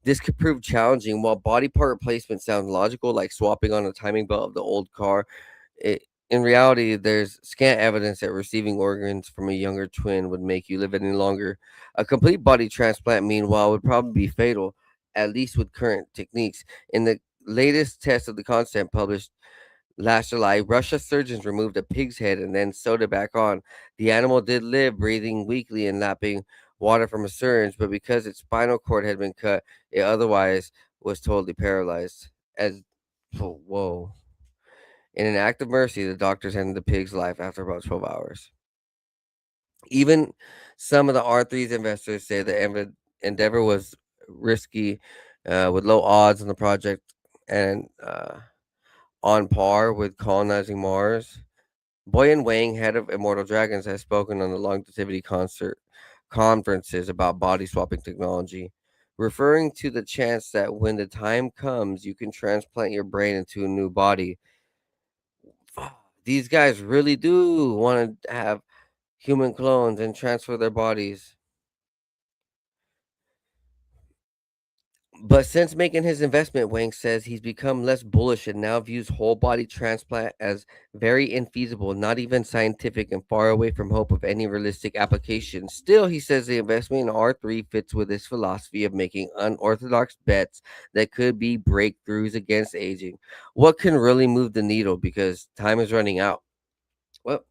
This could prove challenging. While body part replacement sounds logical, like swapping on a timing belt of the old car, in reality, there's scant evidence that receiving organs from a younger twin would make you live any longer. A complete body transplant, meanwhile, would probably be fatal, at least with current techniques. In the latest test of the concept published last July, Russia surgeons removed a pig's head and then sewed it back on. The animal did live, breathing weakly and lapping water from a syringe, but because its spinal cord had been cut, it otherwise was totally paralyzed. As whoa. In an act of mercy, the doctors ended the pig's life after about 12 hours. Even some of the R3's investors say the endeavor was risky, with low odds on the project and on par with colonizing Mars. Boyan Wang, head of Immortal Dragons, has spoken on the longevity conferences about body swapping technology, referring to the chance that when the time comes, you can transplant your brain into a new body. These guys really do want to have human clones and transfer their bodies. But since making his investment, Wang says he's become less bullish and now views whole body transplant as very infeasible, not even scientific, and far away from hope of any realistic application. Still, he says the investment in R3 fits with his philosophy of making unorthodox bets that could be breakthroughs against aging. What can really move the needle, because time is running out? Well,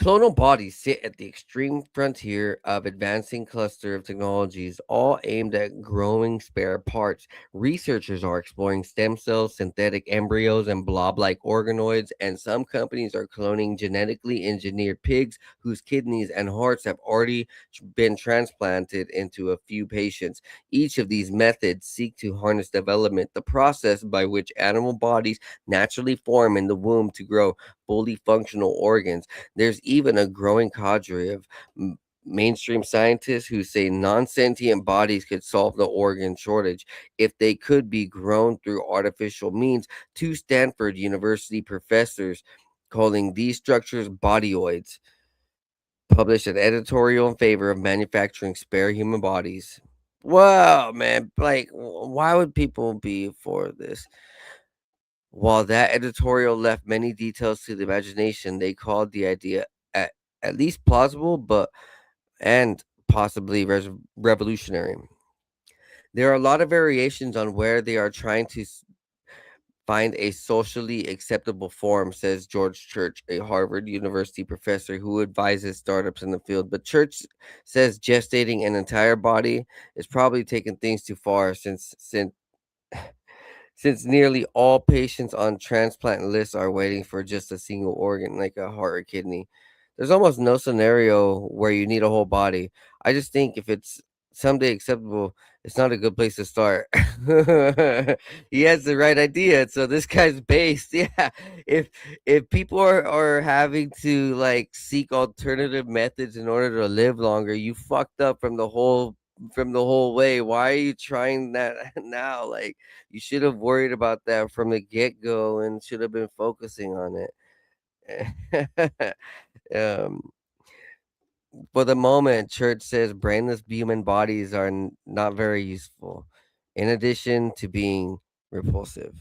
clonal bodies sit at the extreme frontier of advancing cluster of technologies, all aimed at growing spare parts. Researchers are exploring stem cells, synthetic embryos, and blob-like organoids, and some companies are cloning genetically engineered pigs whose kidneys and hearts have already been transplanted into a few patients. Each of these methods seek to harness development, the process by which animal bodies naturally form in the womb to grow fully functional organs. There's even a growing cadre of mainstream scientists who say non-sentient bodies could solve the organ shortage if they could be grown through artificial means. Two Stanford University professors calling these structures bodyoids published an editorial in favor of manufacturing spare human bodies. Wow, man, like, why would people be for this? While that editorial left many details to the imagination, they called the idea at least plausible, but and possibly revolutionary. There are a lot of variations on where they are trying to find a socially acceptable form, says George Church, a Harvard University professor who advises startups in the field. But Church says gestating an entire body is probably taking things too far, since nearly all patients on transplant lists are waiting for just a single organ, like a heart or kidney. There's almost no scenario where you need a whole body. I just think if it's someday acceptable. It's not a good place to start. He has the right idea. So this guy's based. Yeah. If if people are having to like seek alternative methods in order to live longer, you fucked up from the whole way. Why are you trying that now? Like you should have worried about that from the get go and should have been focusing on it. um for the moment, Church says brainless human bodies are not very useful, in addition to being repulsive.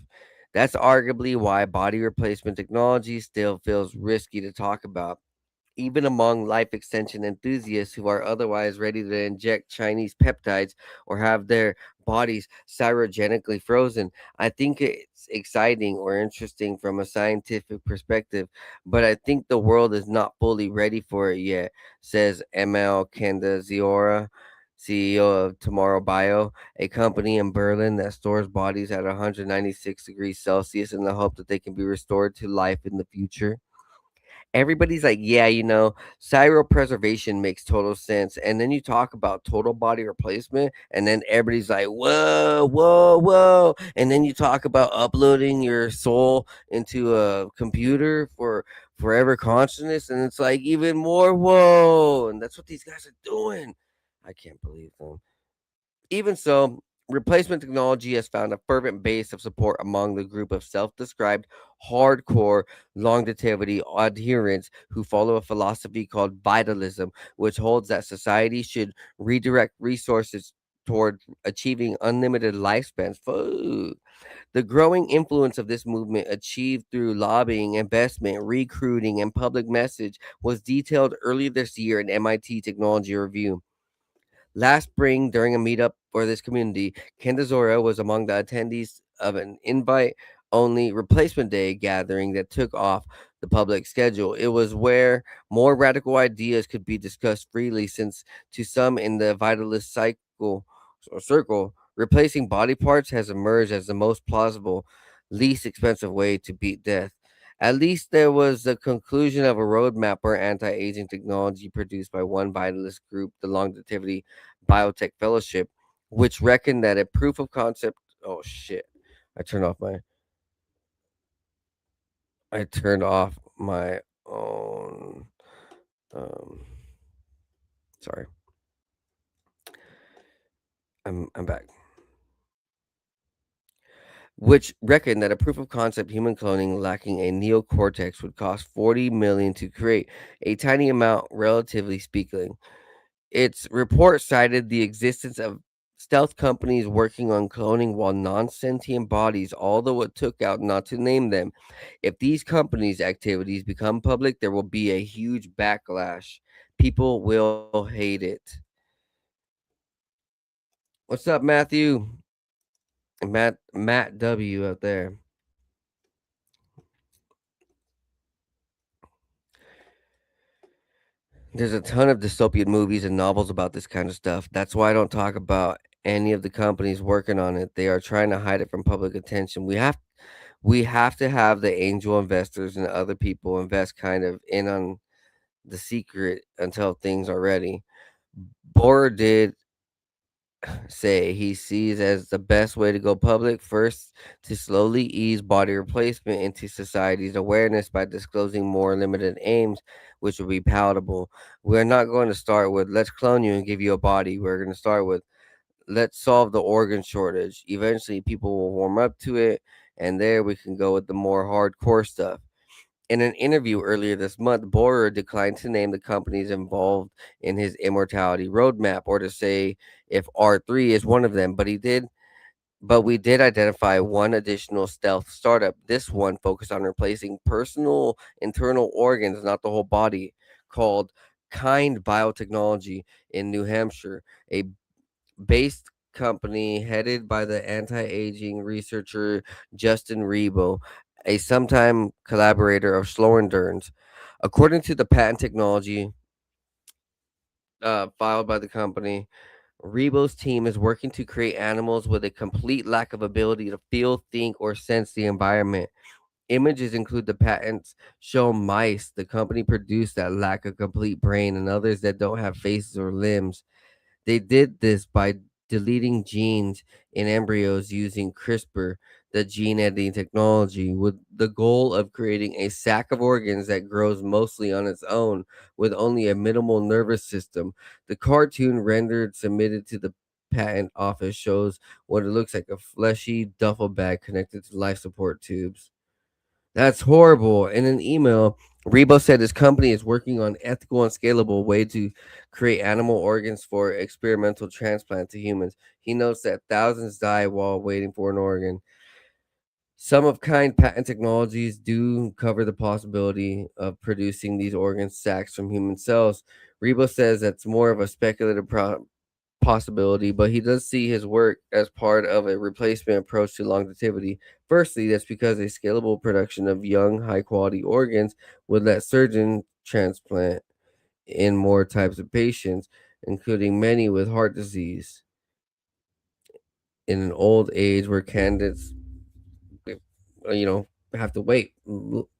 That's arguably why body replacement technology still feels risky to talk about even among life extension enthusiasts who are otherwise ready to inject Chinese peptides or have their bodies cryogenically frozen. I think it's exciting or interesting from a scientific perspective, but I think the world is not fully ready for it yet, says ML Candaziora, CEO of Tomorrow Bio, a company in Berlin that stores bodies at 196 degrees Celsius in the hope that they can be restored to life in the future. Everybody's like, yeah, cryopreservation makes total sense. And then you talk about total body replacement, and then everybody's like, whoa, whoa, whoa. And then you talk about uploading your soul into a computer for forever consciousness, and it's like even more whoa. And that's what these guys are doing. I can't believe them. Even so, replacement technology has found a fervent base of support among the group of self described hardcore longevity adherents who follow a philosophy called vitalism, which holds that society should redirect resources toward achieving unlimited lifespans. Fuck. The growing influence of this movement, achieved through lobbying, investment, recruiting, and public message, was detailed earlier this year in MIT Technology Review. Last spring, during a meetup for this community, Kendazora was among the attendees of an invite only replacement day gathering that took off the public schedule. It was where more radical ideas could be discussed freely, since to some in the vitalist cycle or circle, replacing body parts has emerged as the most plausible, least expensive way to beat death. At least there was the conclusion of a roadmap for anti aging technology produced by one vitalist group, the Longevity Biotech Fellowship, which reckoned that a proof of concept. Oh shit! I turned off my. I turned off my own. Um, sorry, I'm back. Which reckoned that a proof of concept human cloning lacking a neocortex would cost 40 million to create, a tiny amount relatively speaking. Its report cited the existence of stealth companies working on cloning while non sentient bodies, although it took out not to name them. If these companies' activities become public, there will be a huge backlash. People will hate it. What's up, Matthew? Matt W out there. There's a ton of dystopian movies and novels about this kind of stuff. That's why I don't talk about any of the companies working on it. They are trying to hide it from public attention. We have to have the angel investors and other people invest kind of in on the secret until things are ready. Borer did say he sees as the best way to go public first to slowly ease body replacement into society's awareness by disclosing more limited aims, which will be palatable. We're not going to start with let's clone you and give you a body. We're going to start with let's solve the organ shortage. Eventually people will warm up to it, and there we can go with the more hardcore stuff. In an interview earlier this month, Borer declined to name the companies involved in his immortality roadmap or to say if R3 is one of them, but we did identify one additional stealth startup. This one focused on replacing personal internal organs, not the whole body, called Kind Biotechnology in New Hampshire, a based company headed by the anti-aging researcher Justin Rebo, a sometime collaborator of Slorendern's. According to the patent technology filed by the company, Rebo's team is working to create animals with a complete lack of ability to feel, think, or sense the environment. Images include the patents show mice the company produced that lack a complete brain and others that don't have faces or limbs. They did this by deleting genes in embryos using CRISPR, the gene editing technology, with the goal of creating a sack of organs that grows mostly on its own with only a minimal nervous system. The cartoon rendered submitted to the patent office shows what it looks like: a fleshy duffel bag connected to life support tubes. That's horrible. In an email, Rebo said his company is working on ethical and scalable way to create animal organs for experimental transplant to humans. He notes that thousands die while waiting for an organ. Some of kind patent technologies do cover the possibility of producing these organ sacs from human cells. Rebo says that's more of a speculative possibility, but he does see his work as part of a replacement approach to longevity. Firstly, that's because a scalable production of young, high quality organs would let surgeons transplant in more types of patients, including many with heart disease in an old age where candidates you know have to wait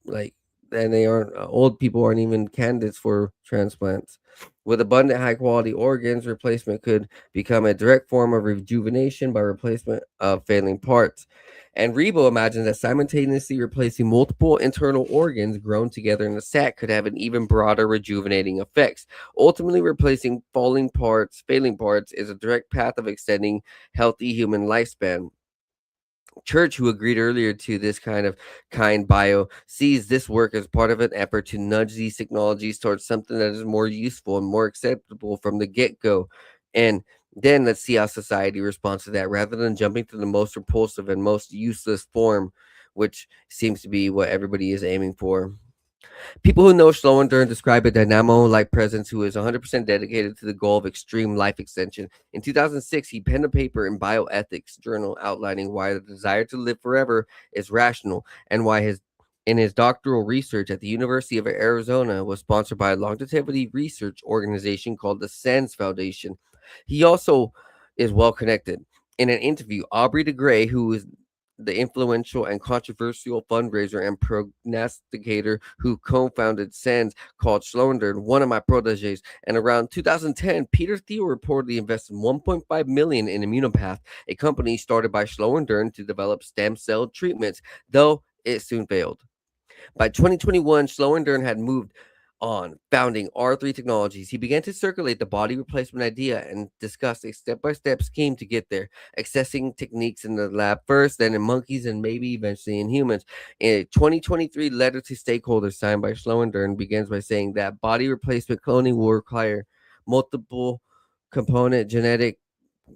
like and they aren't old people aren't even candidates for transplants. With abundant high quality organs, replacement could become a direct form of rejuvenation by replacement of failing parts. And Rebo imagines that simultaneously replacing multiple internal organs grown together in a sac could have an even broader rejuvenating effects. Ultimately, replacing failing parts is a direct path of extending healthy human lifespan. Church, who agreed earlier to this kind bio, sees this work as part of an effort to nudge these technologies towards something that is more useful and more acceptable from the get-go. And then let's see how society responds to that rather than jumping to the most repulsive and most useless form, which seems to be what everybody is aiming for. People who know Schloendern describe a dynamo-like presence who is 100% dedicated to the goal of extreme life extension. In 2006, he penned a paper in Bioethics journal outlining why the desire to live forever is rational and why his doctoral research at the University of Arizona was sponsored by a longevity research organization called the SANS Foundation. He also is well connected. In an interview, Aubrey de Grey, who is the influential and controversial fundraiser and prognosticator who co-founded SANS, called Schloendern one of my proteges. And around 2010, Peter Thiel reportedly invested 1.5 million in Immunopath, a company started by Schloendern to develop stem cell treatments, though it soon failed. By 2021, Schloendern had moved on, founding R3 Technologies. He began to circulate the body replacement idea and discussed a step-by-step scheme to get there, accessing techniques in the lab first, then in monkeys, and maybe eventually in humans. In a 2023 letter to stakeholders signed by Schloendern begins by saying that body replacement cloning will require multiple component genetic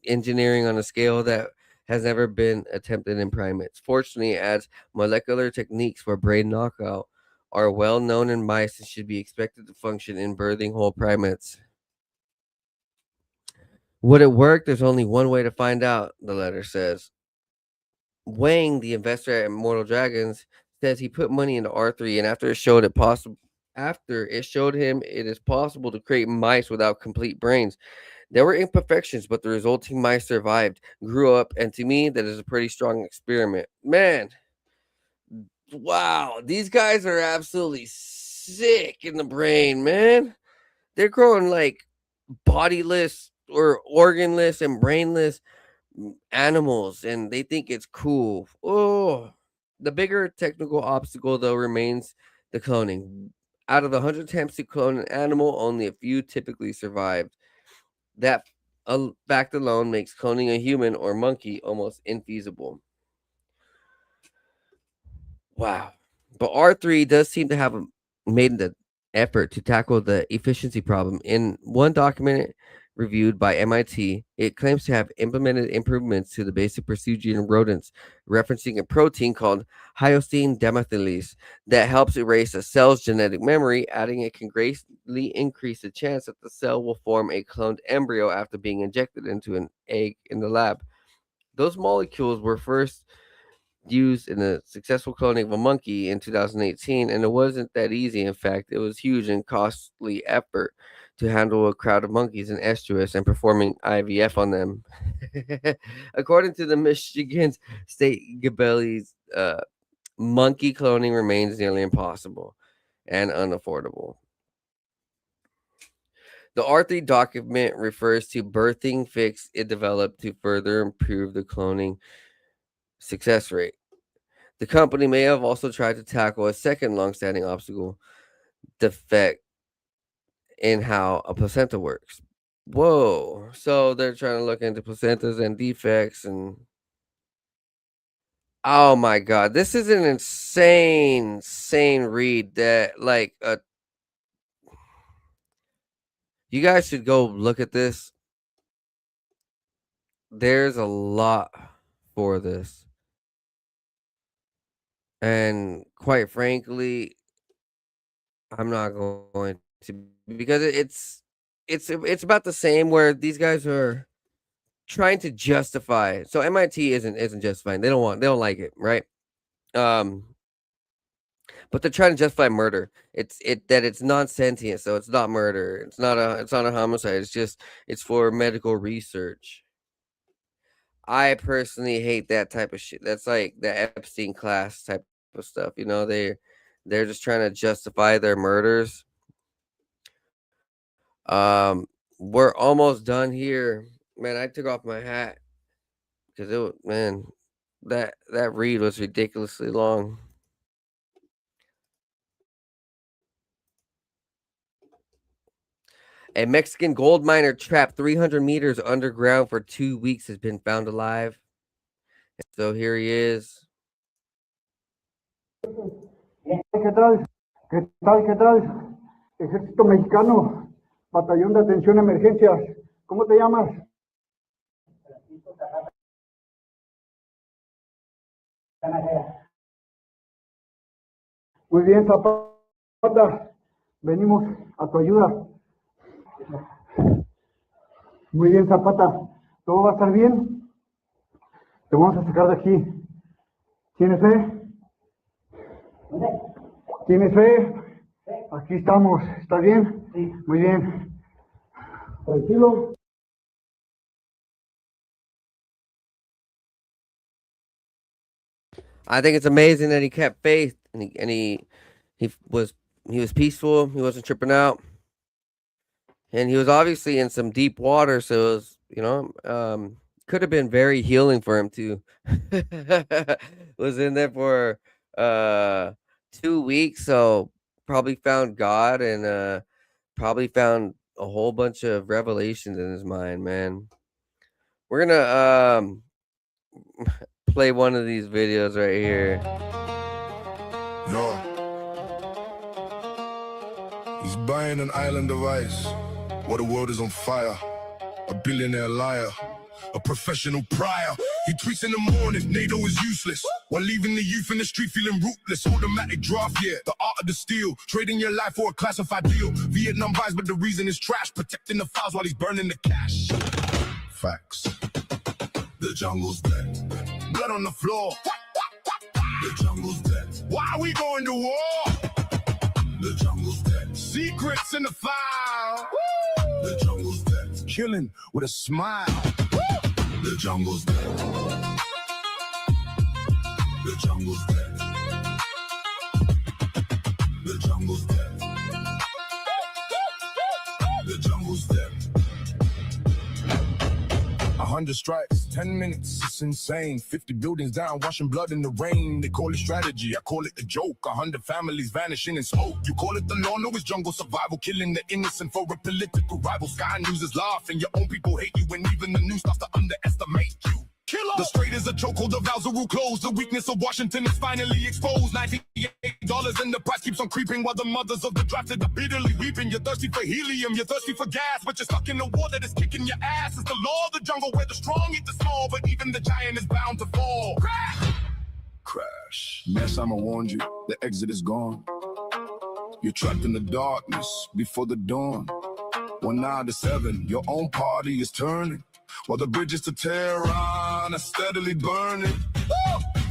engineering on a scale that has never been attempted in primates. Fortunately, as molecular techniques for brain knockout are well known in mice and should be expected to function in birthing whole primates. Would it work? There's only one way to find out, the letter says. Wang, the investor at Immortal Dragons, says he put money into R3, and after it showed him it is possible to create mice without complete brains. There were imperfections, but the resulting mice survived, grew up, and to me, that is a pretty strong experiment. Man, wow, these guys are absolutely sick in the brain, man. They're growing like bodiless or organless and brainless animals, and they think it's cool. Oh, the bigger technical obstacle, though, remains the cloning. Out of the 100 attempts to clone an animal, only a few typically survived. That fact alone makes cloning a human or monkey almost infeasible. Wow. But R3 does seem to have made the effort to tackle the efficiency problem. In one document reviewed by MIT, it claims to have implemented improvements to the basic procedure in rodents, referencing a protein called hyoscine demethylase that helps erase a cell's genetic memory, adding it can greatly increase the chance that the cell will form a cloned embryo after being injected into an egg in the lab. Those molecules were first used in a successful cloning of a monkey in 2018, and it wasn't that easy. In fact, it was huge and costly effort to handle a crowd of monkeys in estrus and performing IVF on them. According to the Michigan's State Gabelli's, monkey cloning remains nearly impossible and unaffordable. The R3 document refers to birthing fix it developed to further improve the cloning success rate. The company may have also tried to tackle a second long-standing obstacle, defect in how a placenta works. Whoa. So they're trying to look into placentas and defects and oh my god, this is an insane read that like you guys should go look at this. There's a lot for this. And quite frankly, I'm not going to because it's about the same where these guys are trying to justify. So MIT isn't justifying. They don't like it, right? But they're trying to justify murder. It's non-sentient, so it's not murder. It's not a homicide. It's for medical research. I personally hate that type of shit. That's like the Epstein class type of stuff. You know, they're just trying to justify their murders. We're almost done here. Man, I took off my hat because that read was ridiculously long. A Mexican gold miner trapped 300 meters underground for 2 weeks has been found alive. So here he is. ¿Qué tal? ¿Qué tal? ¿Qué tal? Ejército Mexicano, Batallón de Atención a Emergencias. ¿Cómo te llamas? Muy bien, Zapata. Venimos a tu ayuda. Muy bien, Zapata. ¿Todo va a estar bien? Te vamos a sacar de aquí. ¿Tienes fe? ¿Tienes fe? Aquí estamos. ¿Está bien? Sí. Muy bien. Tranquilo. I think it's amazing that he kept faith and he was peaceful. He wasn't tripping out, and he was obviously in some deep water. So it was, could have been very healing for him too. Was in there for 2 weeks, so probably found God and probably found a whole bunch of revelations in his mind. Man, we're gonna play one of these videos right here. No. He's buying an island of ice while the world is on fire. A billionaire liar, a professional prior. He tweets in the morning, NATO is useless, while leaving the youth in the street feeling rootless. Automatic draft, yeah, the art of the steal. Trading your life for a classified deal. Vietnam buys, but the reason is trash. Protecting the files while he's burning the cash. Facts. The jungle's dead. Blood on the floor. The jungle's dead. Why are we going to war? The jungle's dead. Secrets in the file. The jungle's dead. Killing with a smile. The jungle's dead. The jungle's dead. The jungle's dead. The jungle's dead. 100 strikes, 10 minutes, it's insane. 50 buildings down, washing blood in the rain. They call it strategy, I call it a joke. 100 families vanishing in smoke. You call it the law, no, it's jungle survival. Killing the innocent for a political rival. Sky News is laughing, your own people hate you. When even the news starts to underestimate you. Killer. The straight is a chokehold, the vows are rule closed. The weakness of Washington is finally exposed. $98 and the price keeps on creeping, while the mothers of the drafted are bitterly weeping. You're thirsty for helium, you're thirsty for gas, but you're stuck in a war that is kicking your ass. It's the law of the jungle where the strong eat the small, but even the giant is bound to fall. Crash! Crash. Yes, I'ma warn you, the exit is gone. You're trapped in the darkness before the dawn. 1 out of 7, your own party is turning, while the bridges to Tehran are steadily burning.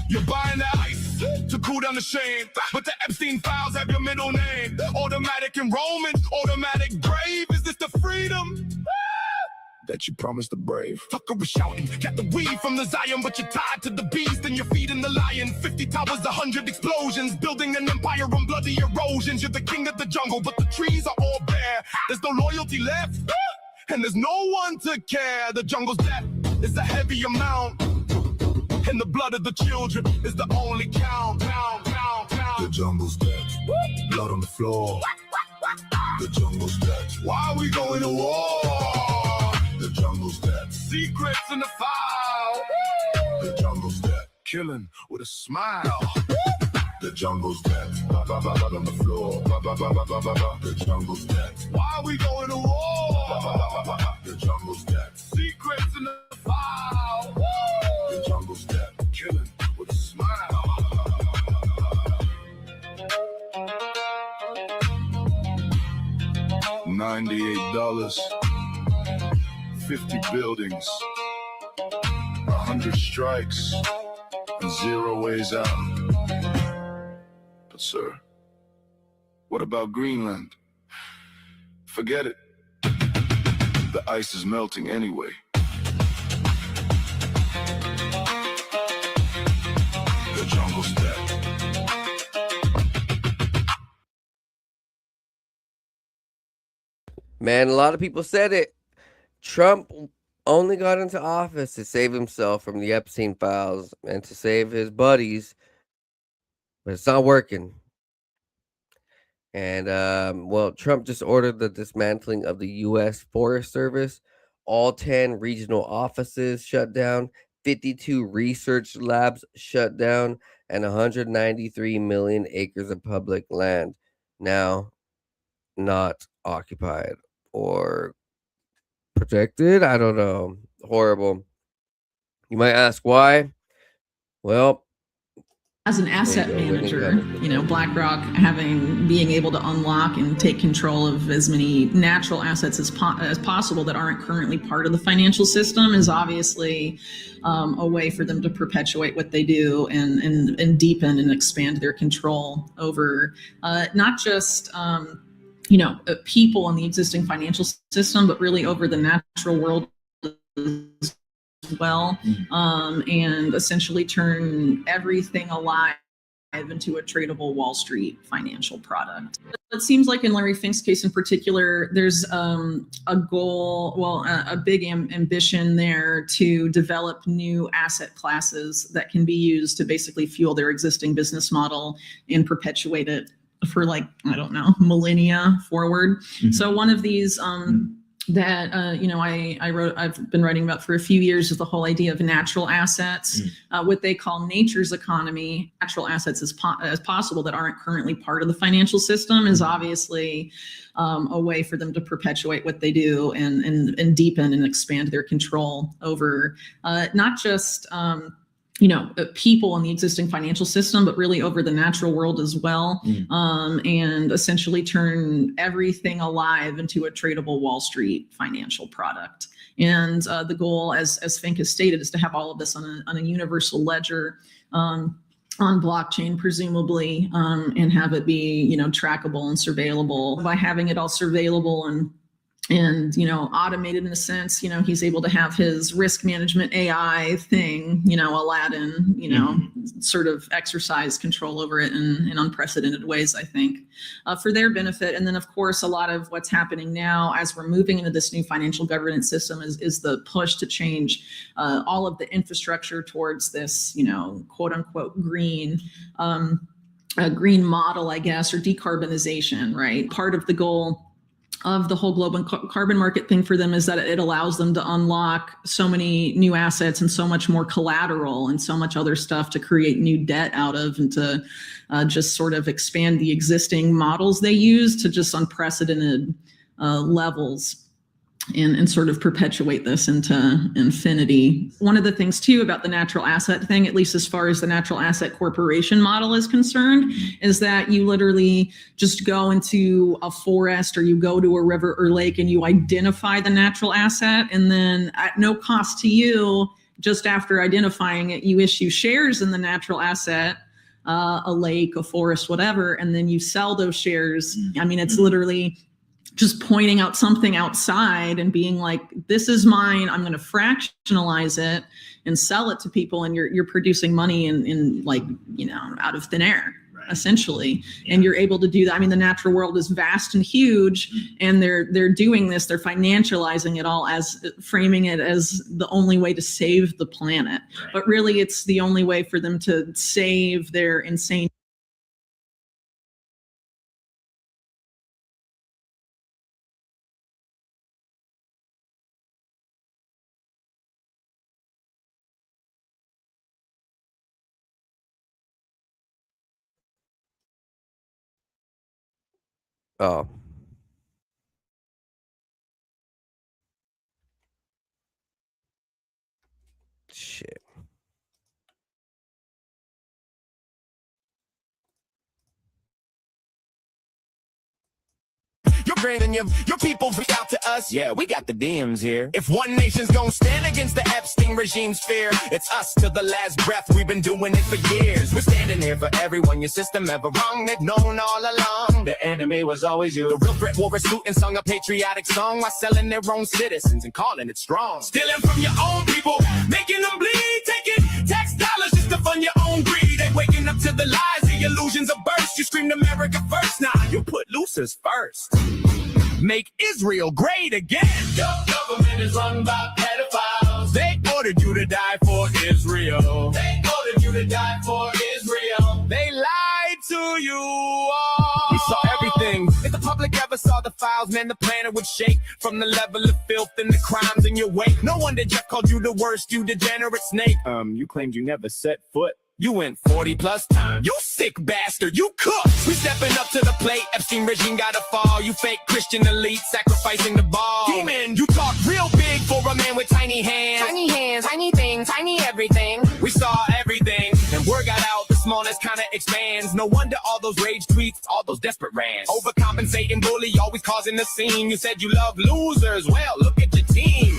You're buying the ice to cool down the shame, but the Epstein files have your middle name. Automatic enrollment, automatic grave. Is this the freedom? that you promised the brave. Tucker was shouting, get the weed from the Zion, but you're tied to the beast and you're feeding the lion. 50 towers, 100 explosions, building an empire on bloody erosions. You're the king of the jungle, but the trees are all bare. There's no loyalty left, and there's no one to care. The jungle's death is a heavy amount, and the blood of the children is the only count. The jungle's dead, blood on the floor. The jungle's dead. Why are we going to war? The jungle's dead. Secrets in the file. The jungle's dead. Killing with a smile. The jungle's dead. Blood on the floor. The jungle's dead. Why are we going to war? The jungle's dead. Secrets in the file. The jungle's dead. Killing with a smile. $98, 50 buildings, 100 strikes, and 0 ways out. But sir, what about Greenland? Forget it. The ice is melting anyway. The jungle's dead. Man, a lot of people said it. Trump only got into office to save himself from the Epstein files and to save his buddies, but it's not working. And, well, Trump just ordered the dismantling of the U.S. Forest Service, all 10 regional offices shut down, 52 research labs shut down, and 193 million acres of public land now not occupied or protected. I don't know. Horrible. You might ask why. Well, as an asset manager, you know, BlackRock being able to unlock and take control of as many natural assets as possible that aren't currently part of the financial system is obviously a way for them to perpetuate what they do and deepen and expand their control over not just you know, people in the existing financial system, but really over the natural world as well, and essentially turn everything alive into a tradable Wall Street financial product. It seems like in Larry Fink's case in particular, there's a goal, well, a big ambition there to develop new asset classes that can be used to basically fuel their existing business model and perpetuate it for, like, I don't know, millennia forward. So one of these that you know, I've been writing about for a few years is the whole idea of natural assets, what they call nature's economy. Natural assets as possible that aren't currently part of the financial system is obviously a way for them to perpetuate what they do and deepen and expand their control over not just you know, people in the existing financial system, but really over the natural world as well, and essentially turn everything alive into a tradable Wall Street financial product. And the goal, as Fink has stated, is to have all of this on a universal ledger, on blockchain, presumably, and have it be, you know, trackable and surveillable. By having it all surveillable and, you know, automated in a sense, you know, he's able to have his risk management AI thing, you know, Aladdin, you know, sort of exercise control over it in unprecedented ways, I think, for their benefit. And then, of course, a lot of what's happening now as we're moving into this new financial governance system is the push to change all of the infrastructure towards this, you know, quote unquote green model, I guess, or decarbonization, right? Part of the goal of the whole global carbon market thing for them is that it allows them to unlock so many new assets and so much more collateral and so much other stuff to create new debt out of, and to just sort of expand the existing models they use to just unprecedented levels. And sort of perpetuate this into infinity. One of the things too about the natural asset thing, at least as far as the natural asset corporation model is concerned, is that you literally just go into a forest or you go to a river or lake and you identify the natural asset, and then at no cost to you, just after identifying it, you issue shares in the natural asset, a lake, a forest, whatever, and then you sell those shares. I mean, it's literally just pointing out something outside and being like, this is mine, I'm going to fractionalize it and sell it to people, and you're producing money in like, out of thin air, essentially. And you're able to do that. I mean, the natural world is vast and huge, and they're doing this, they're financializing it all, as framing it as the only way to save the planet. But really, it's the only way for them to save their insane. Oh. Shit. You're bringing your people reach out to us. Yeah, we got the DMs here. If one nation's gonna stand against the Epstein regime's fear, it's us till the last breath. We've been doing it for years. We're standing here for everyone your system ever wronged. They've known all along the enemy was always you. The real threat wore a suit and sung a patriotic song while selling their own citizens and calling it strong. Stealing from your own people, making them bleed, taking tax dollars just to fund your own greed. They waking up to the lies, the illusions of burst. You screamed America first, nah, you put losers first. Make Israel great again. Your government is run by pedophiles. They ordered you to die for Israel. They ordered you to die for Israel. They lied to you all. We saw everything. If the public ever saw the files, man, the planet would shake from the level of filth and the crimes in your wake. No wonder Jeff called you the worst, you degenerate snake. You claimed you never set foot. You went 40 plus times. You sick bastard, you cook. We stepping up to the plate. Epstein regime gotta fall. You fake Christian elite sacrificing the ball. Demon, you talk real big for a man with tiny hands. Tiny hands, tiny things, tiny everything. We saw everything, and word got out. The smallness kinda expands. No wonder all those rage tweets, all those desperate rants. Overcompensating bully, always causing a scene. You said you love losers. Well, look at your team.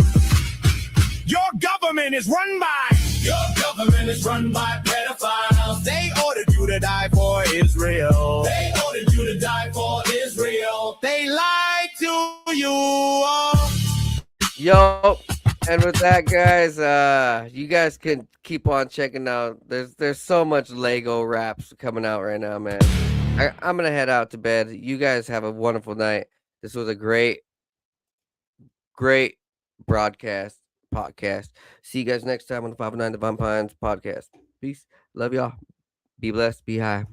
Your government is run by. Your government is run by pedophiles. They ordered you to die for Israel. They ordered you to die for Israel. They lied to you all. Yo, and with that, guys, you guys can keep on checking out. There's so much Lego raps coming out right now, man. I'm gonna head out to bed. You guys have a wonderful night. This was a great podcast. See you guys next time on the 509 Divine Pines podcast. Peace. Love y'all. Be blessed. Be high.